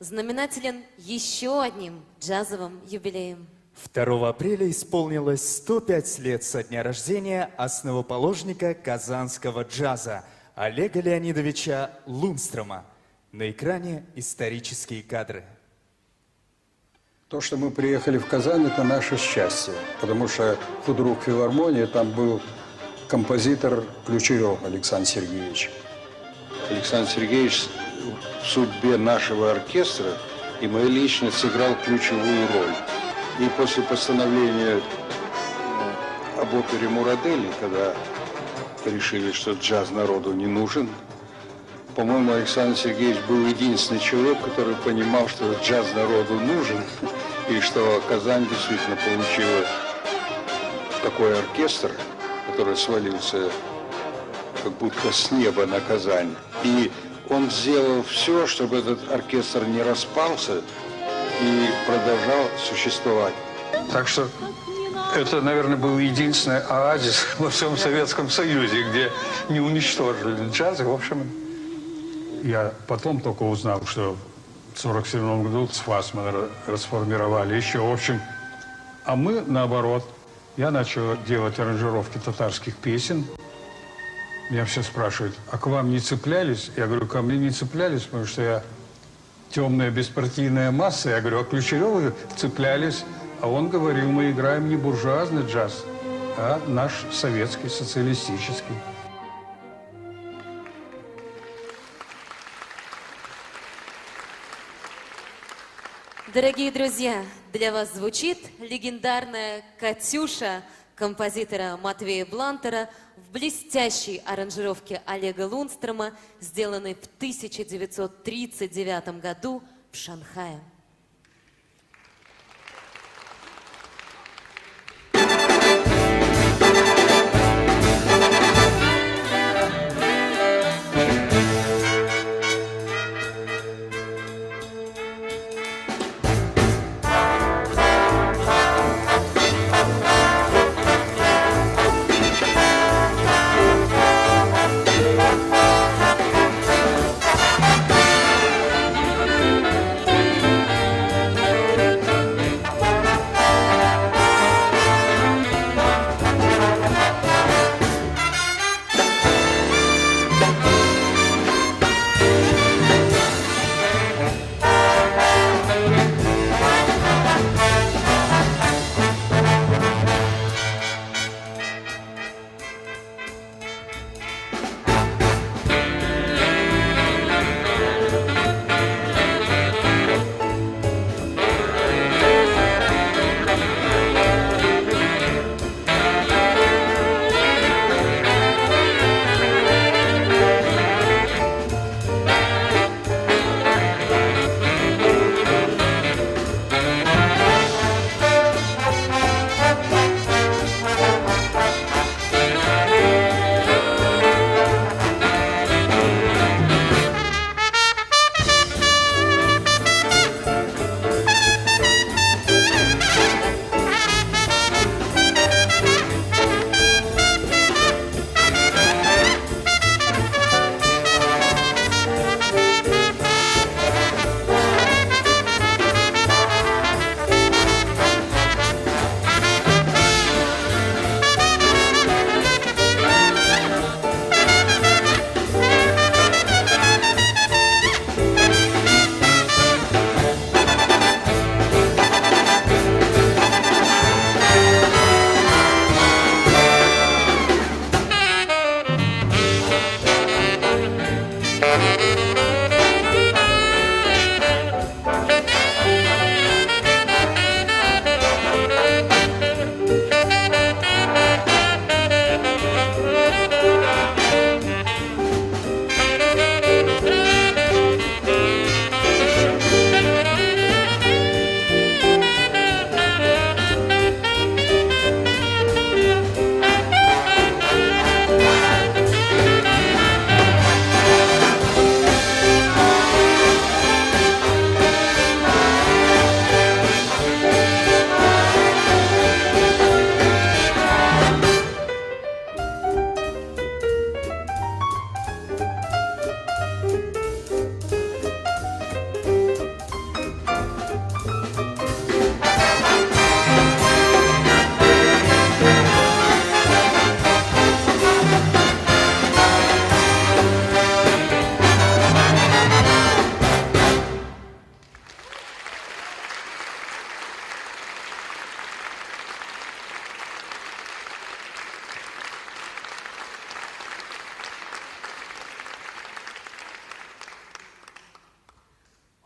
знаменателен еще одним джазовым юбилеем. 2 апреля исполнилось 105 лет со дня рождения основоположника казанского джаза Олега Леонидовича Лунстрома. На экране исторические кадры. То, что мы приехали в Казань, это наше счастье, потому что худрук филармонии там был композитор Ключерев Александр Сергеевич. Александр Сергеевич в судьбе нашего оркестра и моей лично сыграл ключевую роль. И после постановления об опере «Мурадели», когда решили, что джаз народу не нужен, по-моему, Александр Сергеевич был единственный человек, который понимал, что джаз народу нужен, и что Казань действительно получила такой оркестр, который свалился как будто с неба на Казань. И он сделал все, чтобы этот оркестр не распался и продолжал существовать. Так что это, наверное, был единственный оазис во всем Советском Союзе, где не уничтожили джаз. И, в общем, я потом только узнал, что в 1947 году СФАС мы расформировали еще. В общем, а мы, наоборот, я начал делать аранжировки татарских песен. Меня все спрашивают, а к вам не цеплялись? Я говорю, ко мне не цеплялись, потому что я темная беспартийная масса. Я говорю, а Ключеревы цеплялись. А он говорил, мы играем не буржуазный джаз, а наш советский, социалистический. Дорогие друзья, для вас звучит легендарная «Катюша» композитора Матвея Блантера в блестящей аранжировке Олега Лунстрома, сделанной в 1939 году в Шанхае.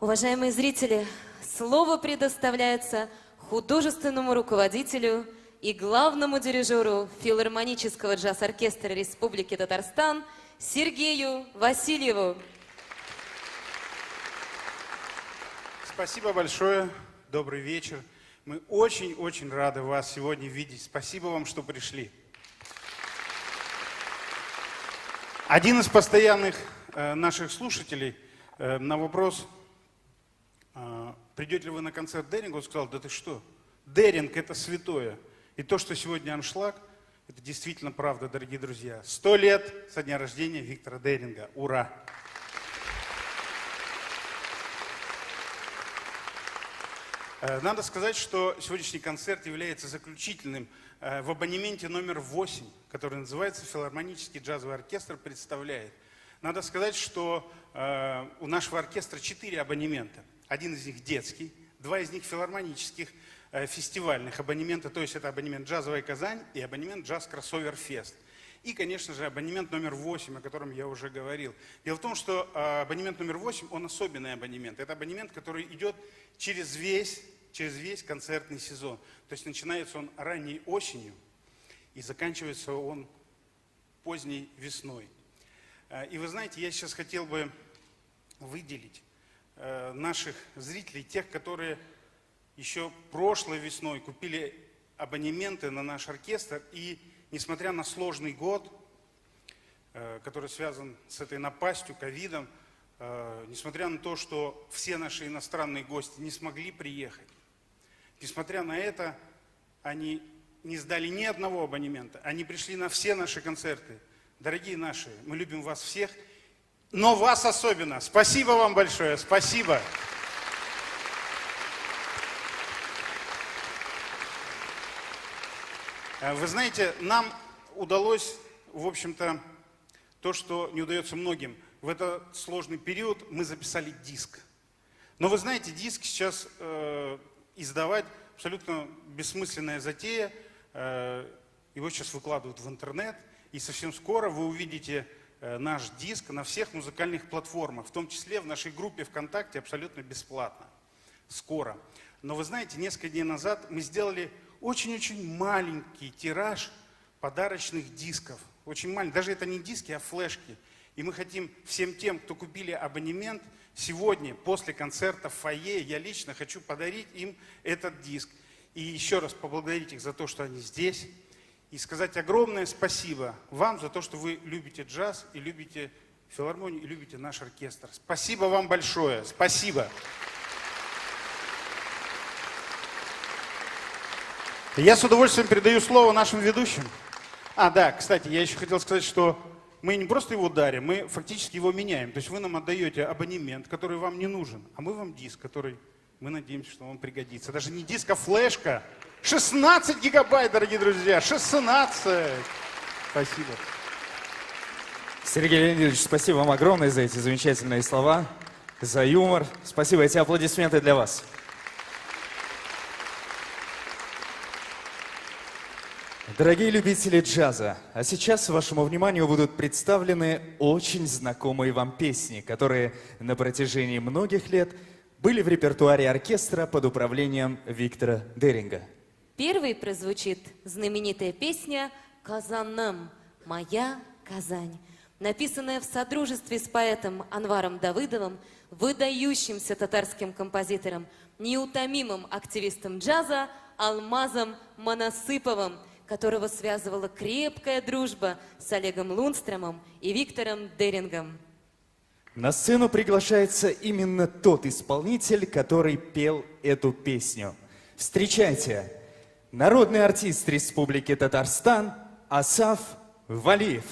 Уважаемые зрители, слово предоставляется художественному руководителю и главному дирижеру филармонического джаз-оркестра Республики Татарстан Сергею Васильеву. Спасибо большое. Добрый вечер. Мы очень-очень рады вас сегодня видеть. Спасибо вам, что пришли. Один из постоянных наших слушателей на вопрос, придете ли вы на концерт Деринга, он сказал: да ты что, Деринг — это святое. И то, что сегодня аншлаг, это действительно правда, дорогие друзья. 100 лет со дня рождения Виктора Деринга. Ура! Надо сказать, что сегодняшний концерт является заключительным в абонементе номер 8, который называется «Филармонический джазовый оркестр представляет». Надо сказать, что у нашего оркестра 4 абонемента. Один из них детский, 2 из них филармонических, фестивальных абонемента, то есть это абонемент «Джазовая Казань» и абонемент «Джаз Кроссовер Фест». И, конечно же, абонемент номер 8, о котором я уже говорил. Дело в том, что абонемент номер 8, он особенный абонемент. Это абонемент, который идет через весь концертный сезон. То есть начинается он ранней осенью и заканчивается он поздней весной. И вы знаете, я сейчас хотел бы выделить наших зрителей, тех, которые еще прошлой весной купили абонементы на наш оркестр, и несмотря на сложный год, который связан с этой напастью, ковидом, несмотря на то, что все наши иностранные гости не смогли приехать, несмотря на это, они не сдали ни одного абонемента, они пришли на все наши концерты. Дорогие наши, мы любим вас всех, но вас особенно. Спасибо вам большое, спасибо. Вы знаете, нам удалось, в общем-то, то, что не удается многим. В этот сложный период мы записали диск. Но вы знаете, диск сейчас издавать абсолютно бессмысленная затея. Его сейчас выкладывают в интернет. И совсем скоро вы увидите наш диск на всех музыкальных платформах, в том числе в нашей группе ВКонтакте абсолютно бесплатно. Скоро. Но вы знаете, несколько дней назад мы сделали очень-очень маленький тираж подарочных дисков. Очень маленький. Даже это не диски, а флешки. И мы хотим всем тем, кто купили абонемент, сегодня, после концерта в фойе, я лично хочу подарить им этот диск. И еще раз поблагодарить их за то, что они здесь. И сказать огромное спасибо вам за то, что вы любите джаз и любите филармонию, и любите наш оркестр. Спасибо вам большое. Спасибо. Я с удовольствием передаю слово нашим ведущим. Да, кстати, я еще хотел сказать, что мы не просто его дарим, мы фактически его меняем. То есть вы нам отдаете абонемент, который вам не нужен, а мы вам диск, который мы надеемся, что вам пригодится. Даже не диск, а флешка. 16 гигабайт, дорогие друзья, 16. Спасибо. Сергей Леонидович, спасибо вам огромное за эти замечательные слова, за юмор. Спасибо, эти аплодисменты для вас. Дорогие любители джаза, а сейчас вашему вниманию будут представлены очень знакомые вам песни, которые на протяжении многих лет были в репертуаре оркестра под управлением Виктора Деринга. Первой прозвучит знаменитая песня «Казаным» – «Моя Казань», написанная в содружестве с поэтом Анваром Давыдовым, выдающимся татарским композитором, неутомимым активистом джаза Алмазом Манасыповым, которого связывала крепкая дружба с Олегом Лундстромом и Виктором Дерингом. На сцену приглашается именно тот исполнитель, который пел эту песню. Встречайте, народный артист Республики Татарстан Асаф Валиев.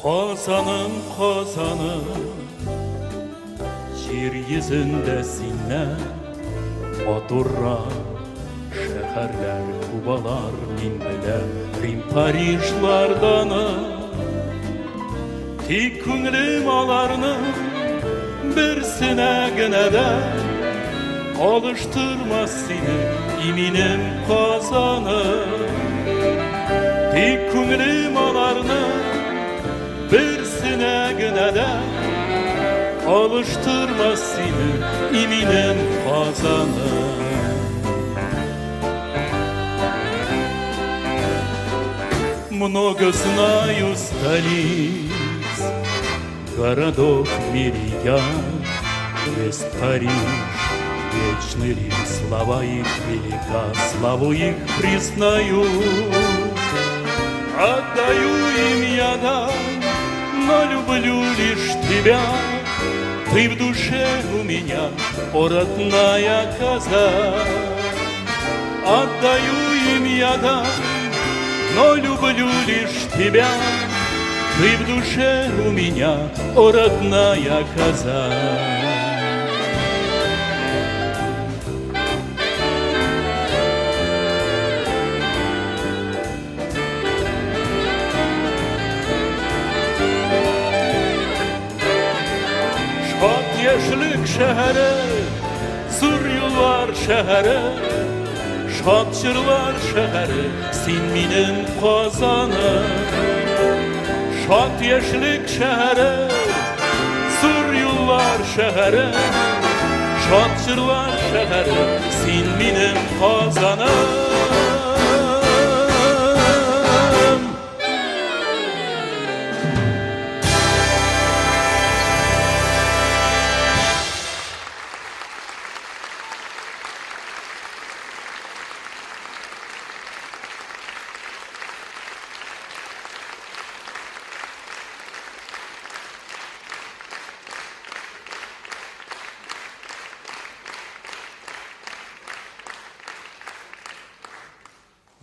Қазаным, қазаным, жер yüzünde синнен матуррак шәһәрләр, Кубалар, мин белән Рим, Париж ларданы Tik көңілім аларның бірсіне гіне де alıştırmaz seni iminim kazanı. Tik көңілім аларның бірсіне гіне де alıştırmaz seni iminim kazanı. Много знаю столиц, городов миллиард, есть Париж, вечный Рим, слава их велика, славу их признаю. Отдаю им я дань, но люблю лишь тебя, ты в душе у меня, о родная Казань. Отдаю им я дань, но люблю лишь тебя, ты в душе у меня, о родная Казань. Şat yeşlik şehri, sur yollar şehri, şat çırlar şehri, sen benim Kazanım. Şat yeşlik şehri, sur yollar şehri, şat çırlar şehri, sen benim Kazanım.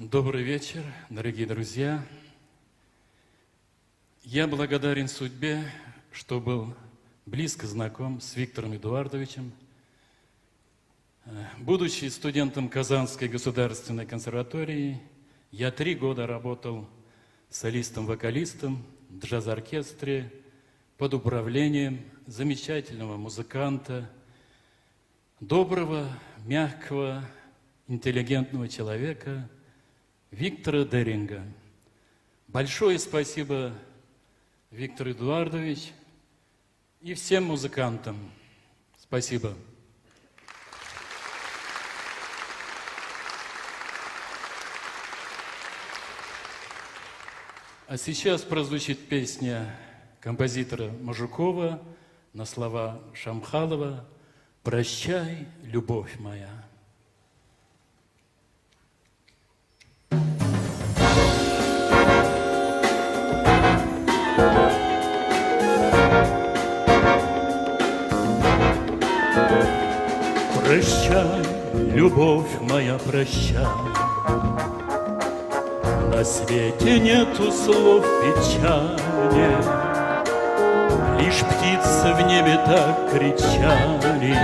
Добрый вечер, дорогие друзья. Я благодарен судьбе, что был близко знаком с Виктором Эдуардовичем. Будучи студентом Казанской государственной консерватории, я 3 года работал солистом-вокалистом в джаз-оркестре под управлением замечательного музыканта, доброго, мягкого, интеллигентного человека Виктора Деринга. Большое спасибо, Виктор Эдуардович, и всем музыкантам. Спасибо. А сейчас прозвучит песня композитора Мажукова на слова Шамхалова «Прощай, любовь моя». Прощай, любовь моя, прощай. На свете нету слов печали, лишь птицы в небе так кричали,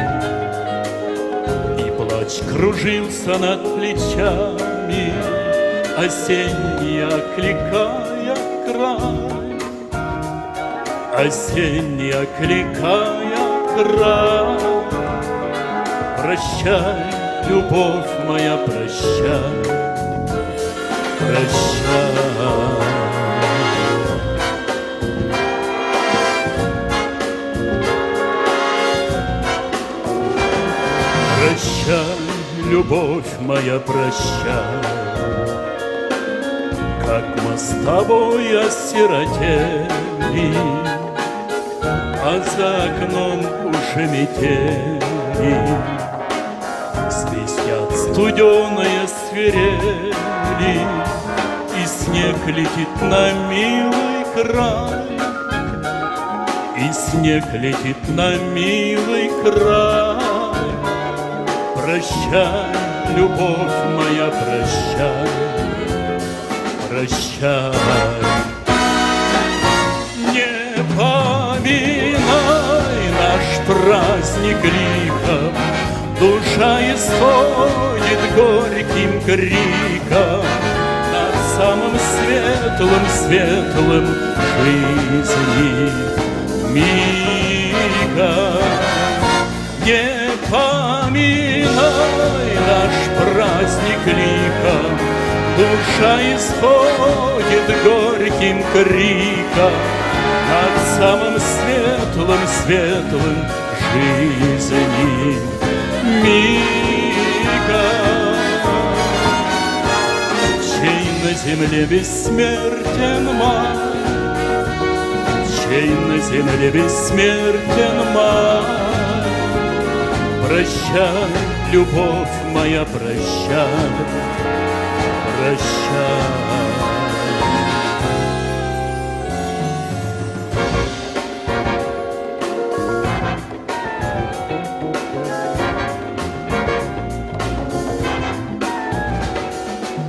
и плач кружился над плечами, осенний окликая край, осенний окликая край. Прощай, любовь моя, прощай, прощай. Прощай, любовь моя, прощай. Как мы с тобой осиротели, а за окном уже метели, свистят студеные свирели, и снег летит на милый край, и снег летит на милый край. Прощай, любовь моя, прощай, прощай. Не поминай наш праздник лихо, душа истонет горьким криком. Над самым светлым, светлым жизни мигом. Не поминай наш праздник ликом, душа исходит горьким криком над самым светлым, светлым жизни мигом. Чей на земле бессмертен май, чей на земле бессмертен май. Прощай, любовь моя, прощай, прощай.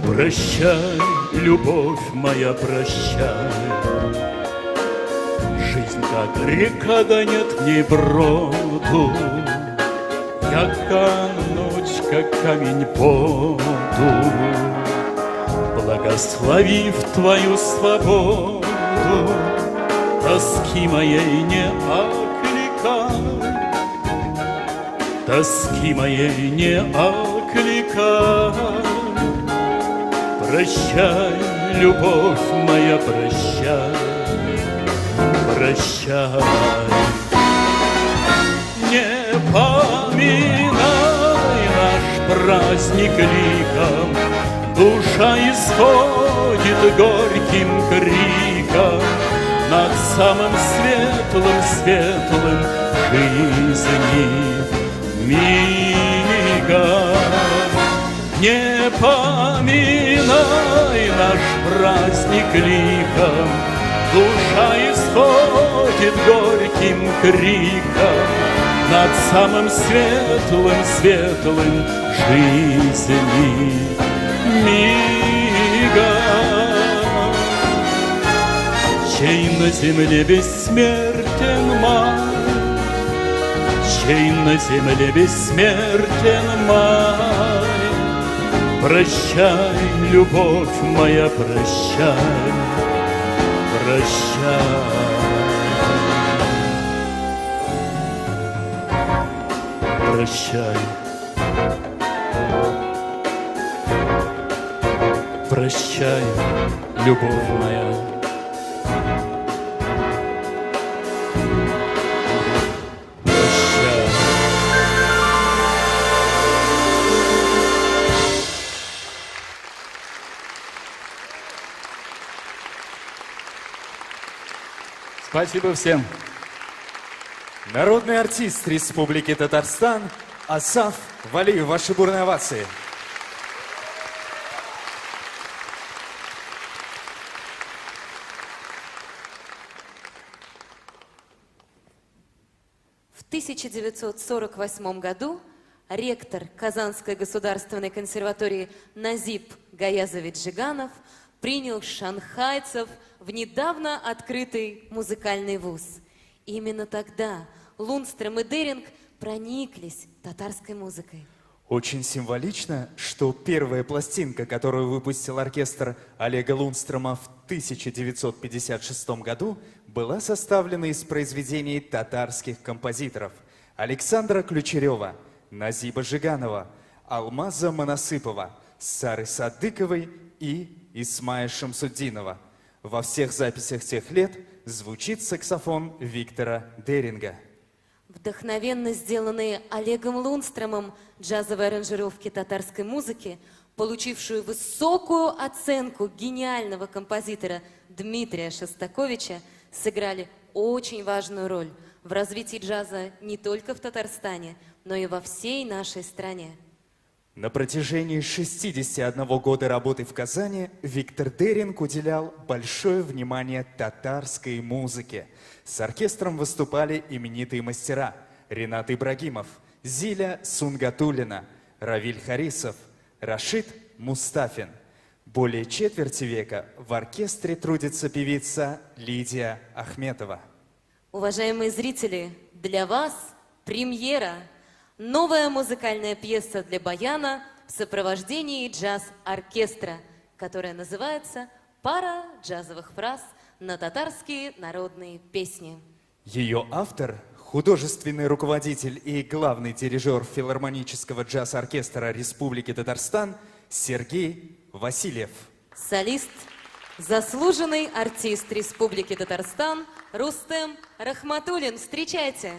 Прощай, любовь моя, прощай. Жизнь как река, да нет в ней броду. Яка ночь, как камень воду, благословив твою свободу, тоски моей не окликай, тоски моей не окликай. Прощай, любовь моя, прощай, прощай. Не поминай наш праздник ликом, душа исходит горьким криком над самым светлым, светлым жизни мигом. Не поминай наш праздник ликом, душа исходит горьким криком над самым светлым, светлым жизни мигом. Чей на земле бессмертен май, чей на земле бессмертен май. Прощай, любовь моя, прощай, прощай. Прощай, прощай, любовь моя. Прощай. Спасибо всем. Народный артист Республики Татарстан Асаф Валиев. Ваши бурные овации. В 1948 году ректор Казанской государственной консерватории Назип Гаязович Жиганов принял шанхайцев в недавно открытый музыкальный вуз. Именно тогда Лундстрем и Деринг прониклись татарской музыкой. Очень символично, что первая пластинка, которую выпустил оркестр Олега Лундстрема в 1956 году, была составлена из произведений татарских композиторов Александра Ключерева, Назиба Жиганова, Алмаза Моносыпова, Сары Садыковой и Исмая Шамсуддинова. Во всех записях тех лет звучит саксофон Виктора Деринга. Вдохновенно сделанные Олегом Лундстремом джазовые аранжировки татарской музыки, получившую высокую оценку гениального композитора Дмитрия Шостаковича, сыграли очень важную роль в развитии джаза не только в Татарстане, но и во всей нашей стране. На протяжении 61 года работы в Казани Виктор Деринг уделял большое внимание татарской музыке. С оркестром выступали именитые мастера Ринат Ибрагимов, Зиля Сунгатуллина, Равиль Харисов, Рашид Мустафин. Более четверти века в оркестре трудится певица Лидия Ахметова. Уважаемые зрители, для вас премьера. Новая музыкальная пьеса для баяна в сопровождении джаз-оркестра которая называется «Пара джазовых фраз на татарские народные песни». Ее автор – художественный руководитель и главный дирижер филармонического джаз-оркестра Республики Татарстан Сергей Васильев. Солист, заслуженный артист Республики Татарстан Рустем Рахматуллин. Встречайте!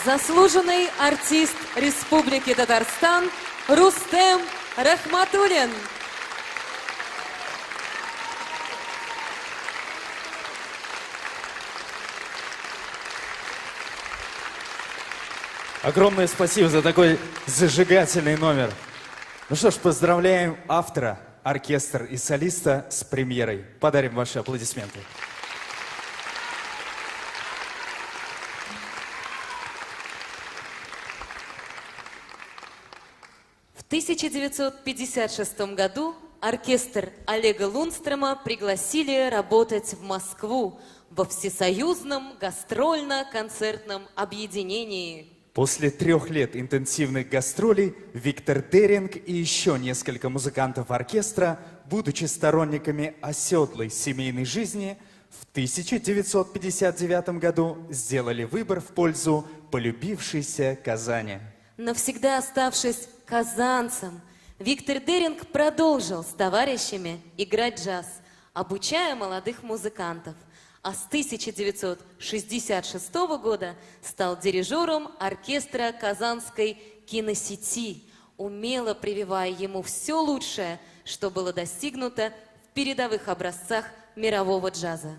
Заслуженный артист Республики Татарстан Рустем Рахматуллин. Огромное спасибо за такой зажигательный номер. Ну что ж, поздравляем автора, оркестр и солиста с премьерой. Подарим ваши аплодисменты. В 1956 году оркестр Олега Лундстрома пригласили работать в Москву во Всесоюзном гастрольно-концертном объединении. После 3 лет интенсивных гастролей Виктор Деринг и еще несколько музыкантов оркестра, будучи сторонниками оседлой семейной жизни, в 1959 году сделали выбор в пользу полюбившейся Казани. Навсегда оставшись казанцем, Виктор Деринг продолжил с товарищами играть джаз, обучая молодых музыкантов. А с 1966 года стал дирижером оркестра Казанской киносети, умело прививая ему все лучшее, что было достигнуто в передовых образцах мирового джаза.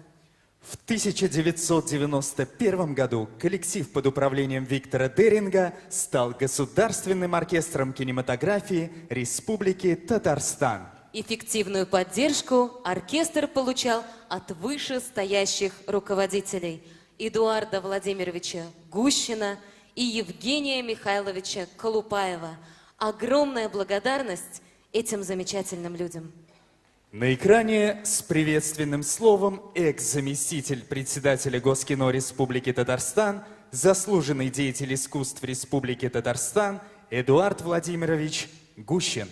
В 1991 году коллектив под управлением Виктора Деринга стал Государственным оркестром кинематографии Республики Татарстан. Эффективную поддержку оркестр получал от вышестоящих руководителей Эдуарда Владимировича Гущина и Евгения Михайловича Колупаева. Огромная благодарность этим замечательным людям. На экране с приветственным словом экс-заместитель председателя Госкино Республики Татарстан, заслуженный деятель искусств Республики Татарстан Эдуард Владимирович Гущин.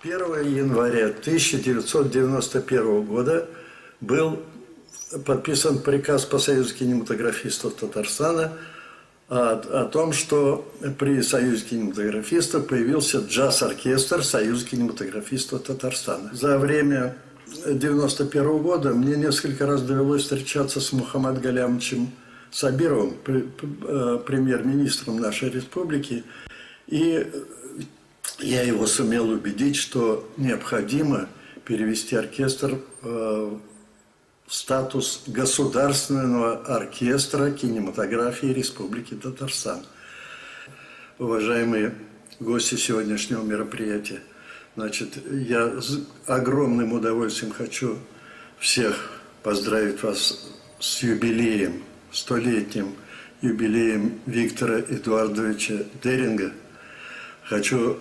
1 января 1991 года был подписан приказ по Союзу кинематографистов Татарстана о том, что при Союзе кинематографистов появился джаз-оркестр Союза кинематографистов Татарстана. За время 1991 года мне несколько раз довелось встречаться с Мухаммад Галямовичем Сабировым, премьер-министром нашей республики, и я его сумел убедить, что необходимо перевести оркестр в статус государственного оркестра кинематографии Республики Татарстан. Уважаемые гости сегодняшнего мероприятия, значит, я с огромным удовольствием хочу всех поздравить вас с юбилеем, 100-летним юбилеем Виктора Эдуардовича Деринга. Хочу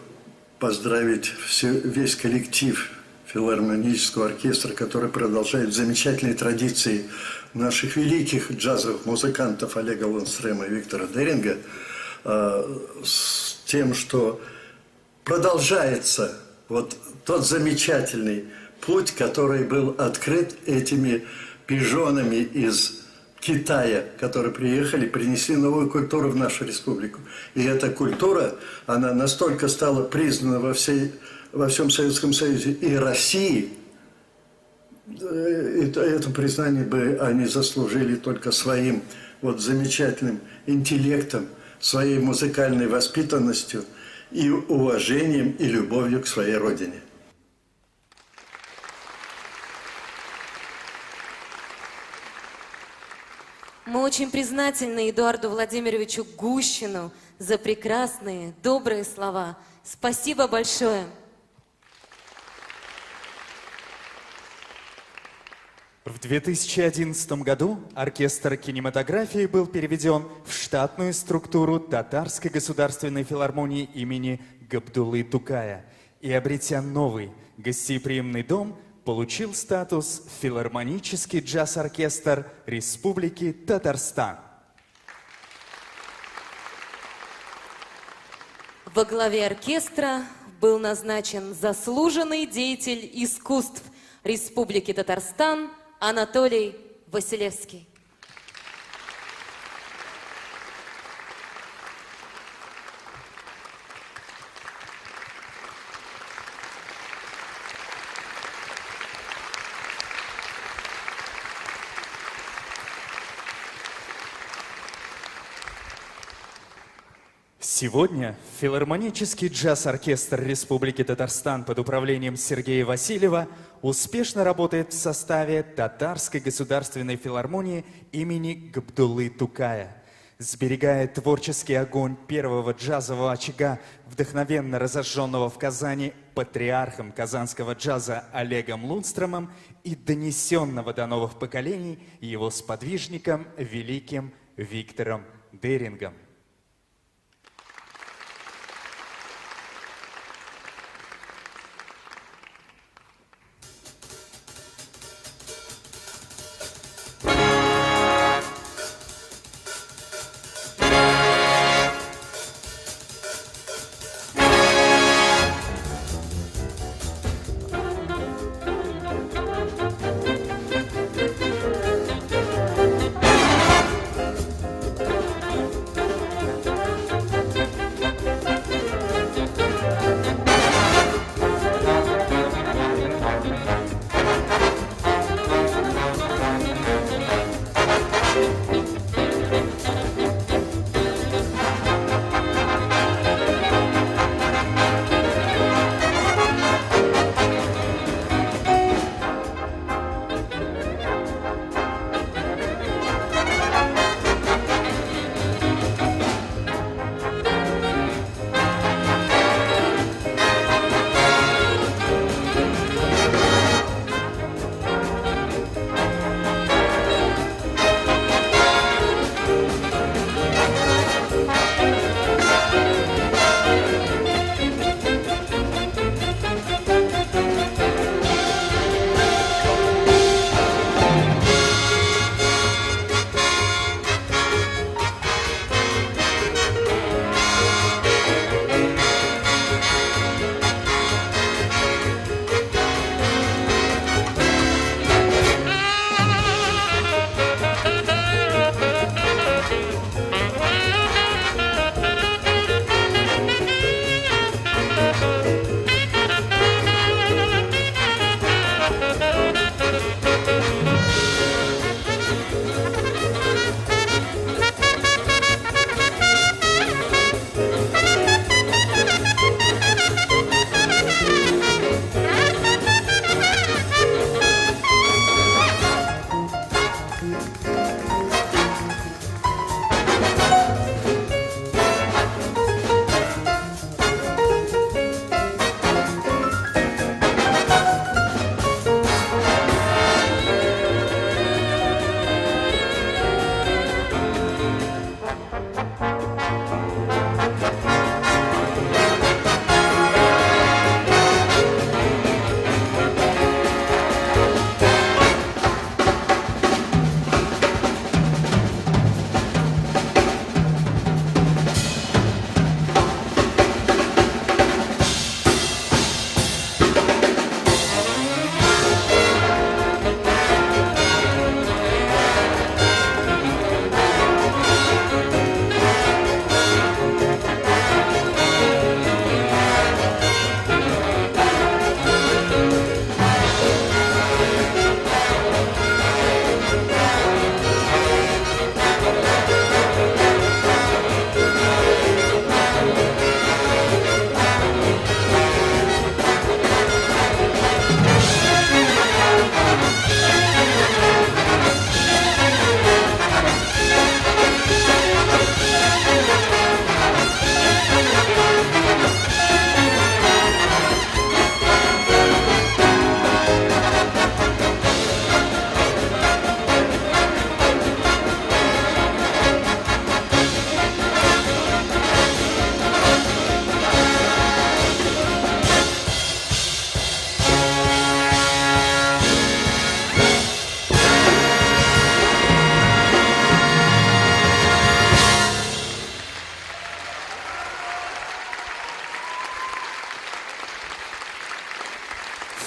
поздравить весь коллектив филармонического оркестра, который продолжает замечательные традиции наших великих джазовых музыкантов Олега Лундстрома и Виктора Деринга, с тем, что продолжается вот тот замечательный путь, который был открыт этими пижонами из Китая, которые приехали, принесли новую культуру в нашу республику. И эта культура, она настолько стала признана во всем Советском Союзе и России, это признание бы они заслужили только своим вот замечательным интеллектом, своей музыкальной воспитанностью и уважением и любовью к своей родине. Мы очень признательны Эдуарду Владимировичу Гущину за прекрасные, добрые слова. Спасибо большое. В 2011 году оркестр кинематографии был переведен в штатную структуру Татарской государственной филармонии имени Габдуллы Тукая и, обретя новый гостеприимный дом, получил статус филармонический джаз-оркестр Республики Татарстан. Во главе оркестра был назначен заслуженный деятель искусств Республики Татарстан Анатолий Василевский. Сегодня филармонический джаз-оркестр Республики Татарстан под управлением Сергея Васильева успешно работает в составе Татарской государственной филармонии имени Габдуллы Тукая. Сберегая творческий огонь первого джазового очага, вдохновенно разожженного в Казани патриархом казанского джаза Олегом Лундстромом и донесенного до новых поколений его сподвижником, великим Виктором Дерингом.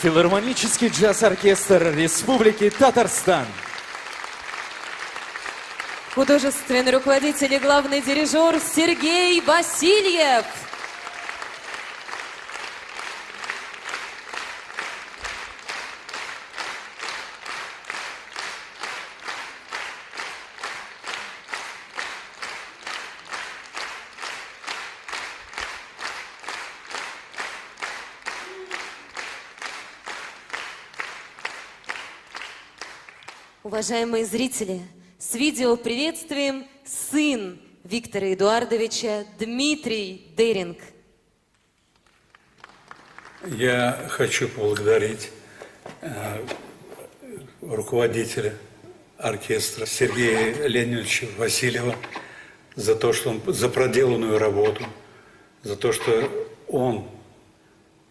Филармонический джаз-оркестр Республики Татарстан. Художественный руководитель и главный дирижер Сергей Васильев. Уважаемые зрители, с видеоприветствием сын Виктора Эдуардовича Дмитрий Деринг. Я хочу поблагодарить руководителя оркестра Сергея Леонидовича Васильева за то, что он, за проделанную работу, за то, что он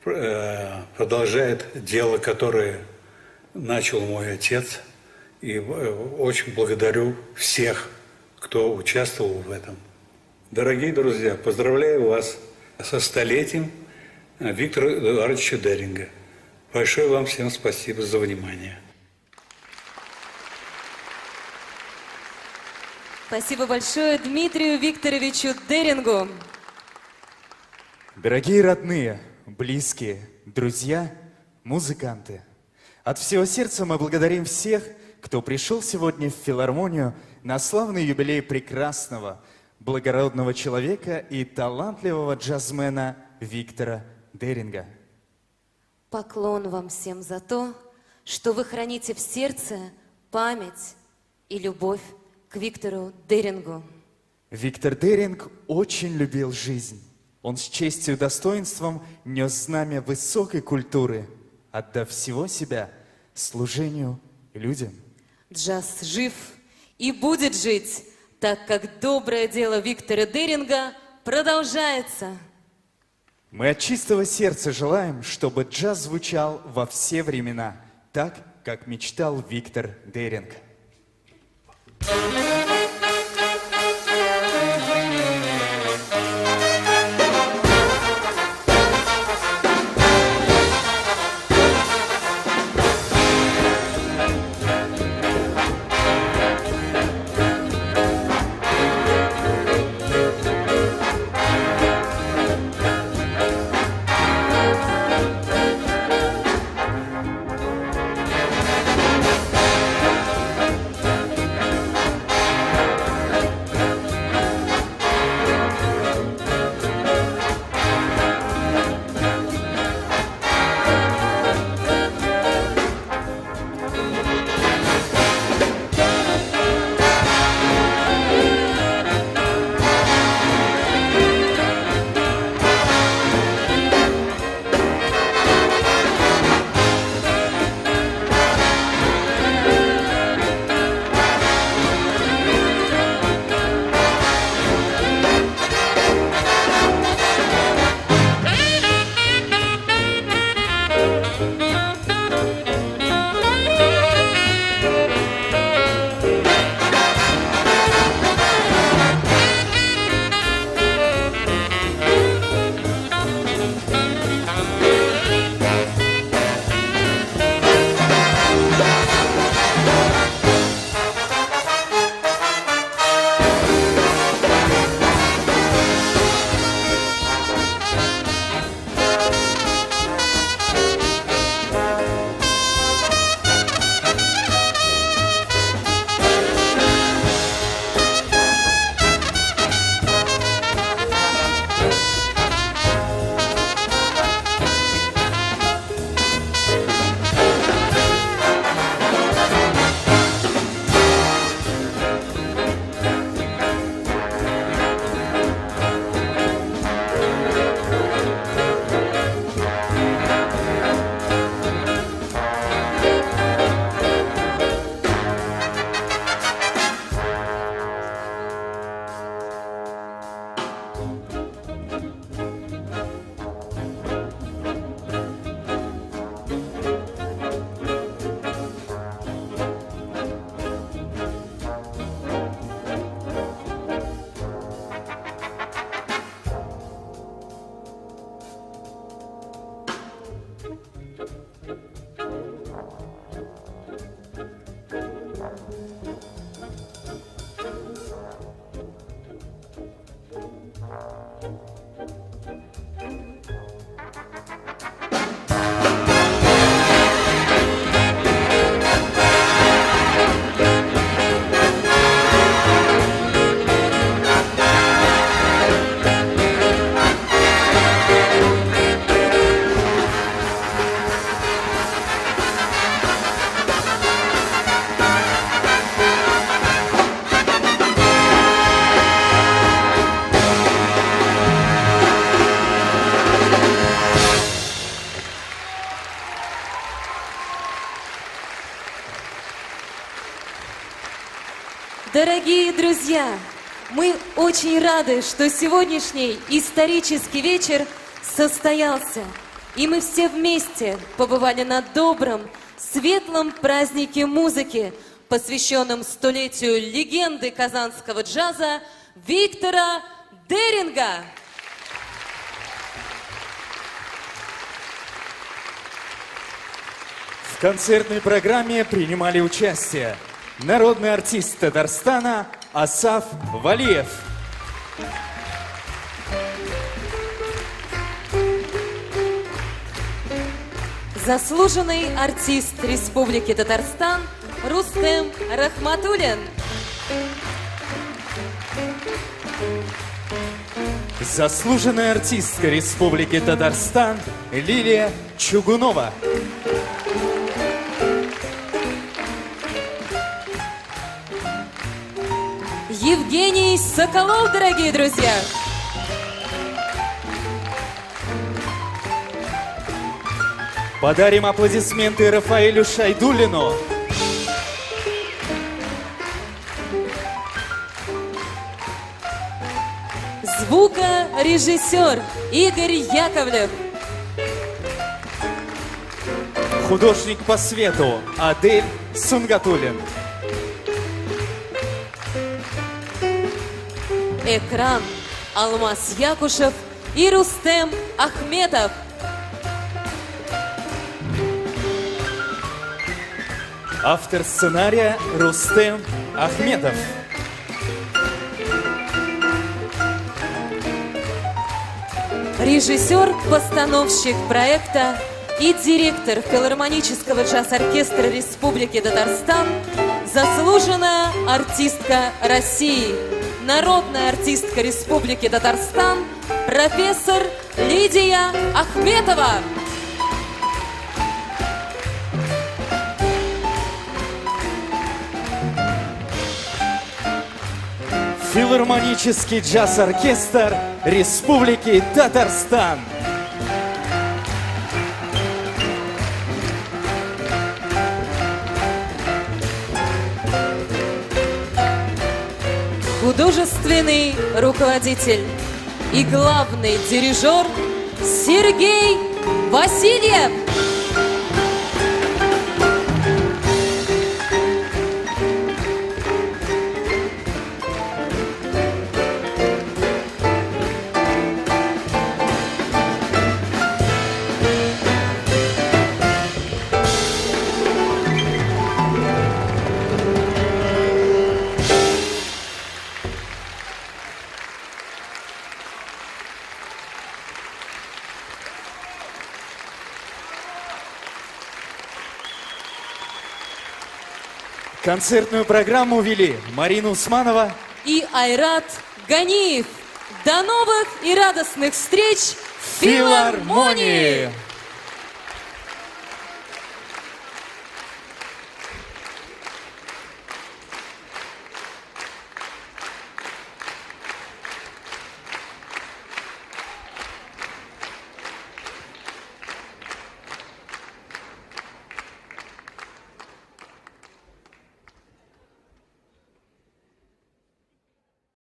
продолжает дело, которое начал мой отец. И очень благодарю всех, кто участвовал в этом. Дорогие друзья, поздравляю вас со столетием Виктора Эдуардовича Деринга. Большое вам всем спасибо за внимание. Спасибо большое Дмитрию Викторовичу Дерингу. Дорогие родные, близкие, друзья, музыканты, от всего сердца мы благодарим всех, кто пришел сегодня в филармонию на славный юбилей прекрасного, благородного человека и талантливого джазмена Виктора Деринга. Поклон вам всем за то, что вы храните в сердце память и любовь к Виктору Дерингу. Виктор Деринг очень любил жизнь. Он с честью и достоинством нес знамя высокой культуры, отдав всего себя служению людям. Джаз жив и будет жить, так как доброе дело Виктора Деринга продолжается. Мы от чистого сердца желаем, чтобы джаз звучал во все времена, так, как мечтал Виктор Деринг. Дорогие друзья, мы очень рады, что сегодняшний исторический вечер состоялся. И мы все вместе побывали на добром, светлом празднике музыки, посвященном столетию легенды казанского джаза Виктора Деринга. В концертной программе принимали участие народный артист Татарстана Асаф Валиев, заслуженный артист Республики Татарстан Рустем Рахматуллин, заслуженная артистка Республики Татарстан Лилия Чугунова, Евгений Соколов, дорогие друзья. Подарим аплодисменты Рафаэлю Шайдуллину, звукорежиссер Игорь Яковлев, художник по свету Адель Сунгатуллин, экран Алмаз Якушев и Рустем Ахметов. автор сценария Рустем Ахметов. Режиссер, постановщик проекта и директор филармонического джаз-оркестра Республики Татарстан, заслуженная артистка России, народная артистка Республики Татарстан, профессор Лидия Ахметова. Филармонический джаз-оркестр Республики Татарстан. Художественный руководитель и главный дирижер Сергей Васильев. Концертную программу вели Марина Усманова и Айрат Ганиев. До новых и радостных встреч в филармонии!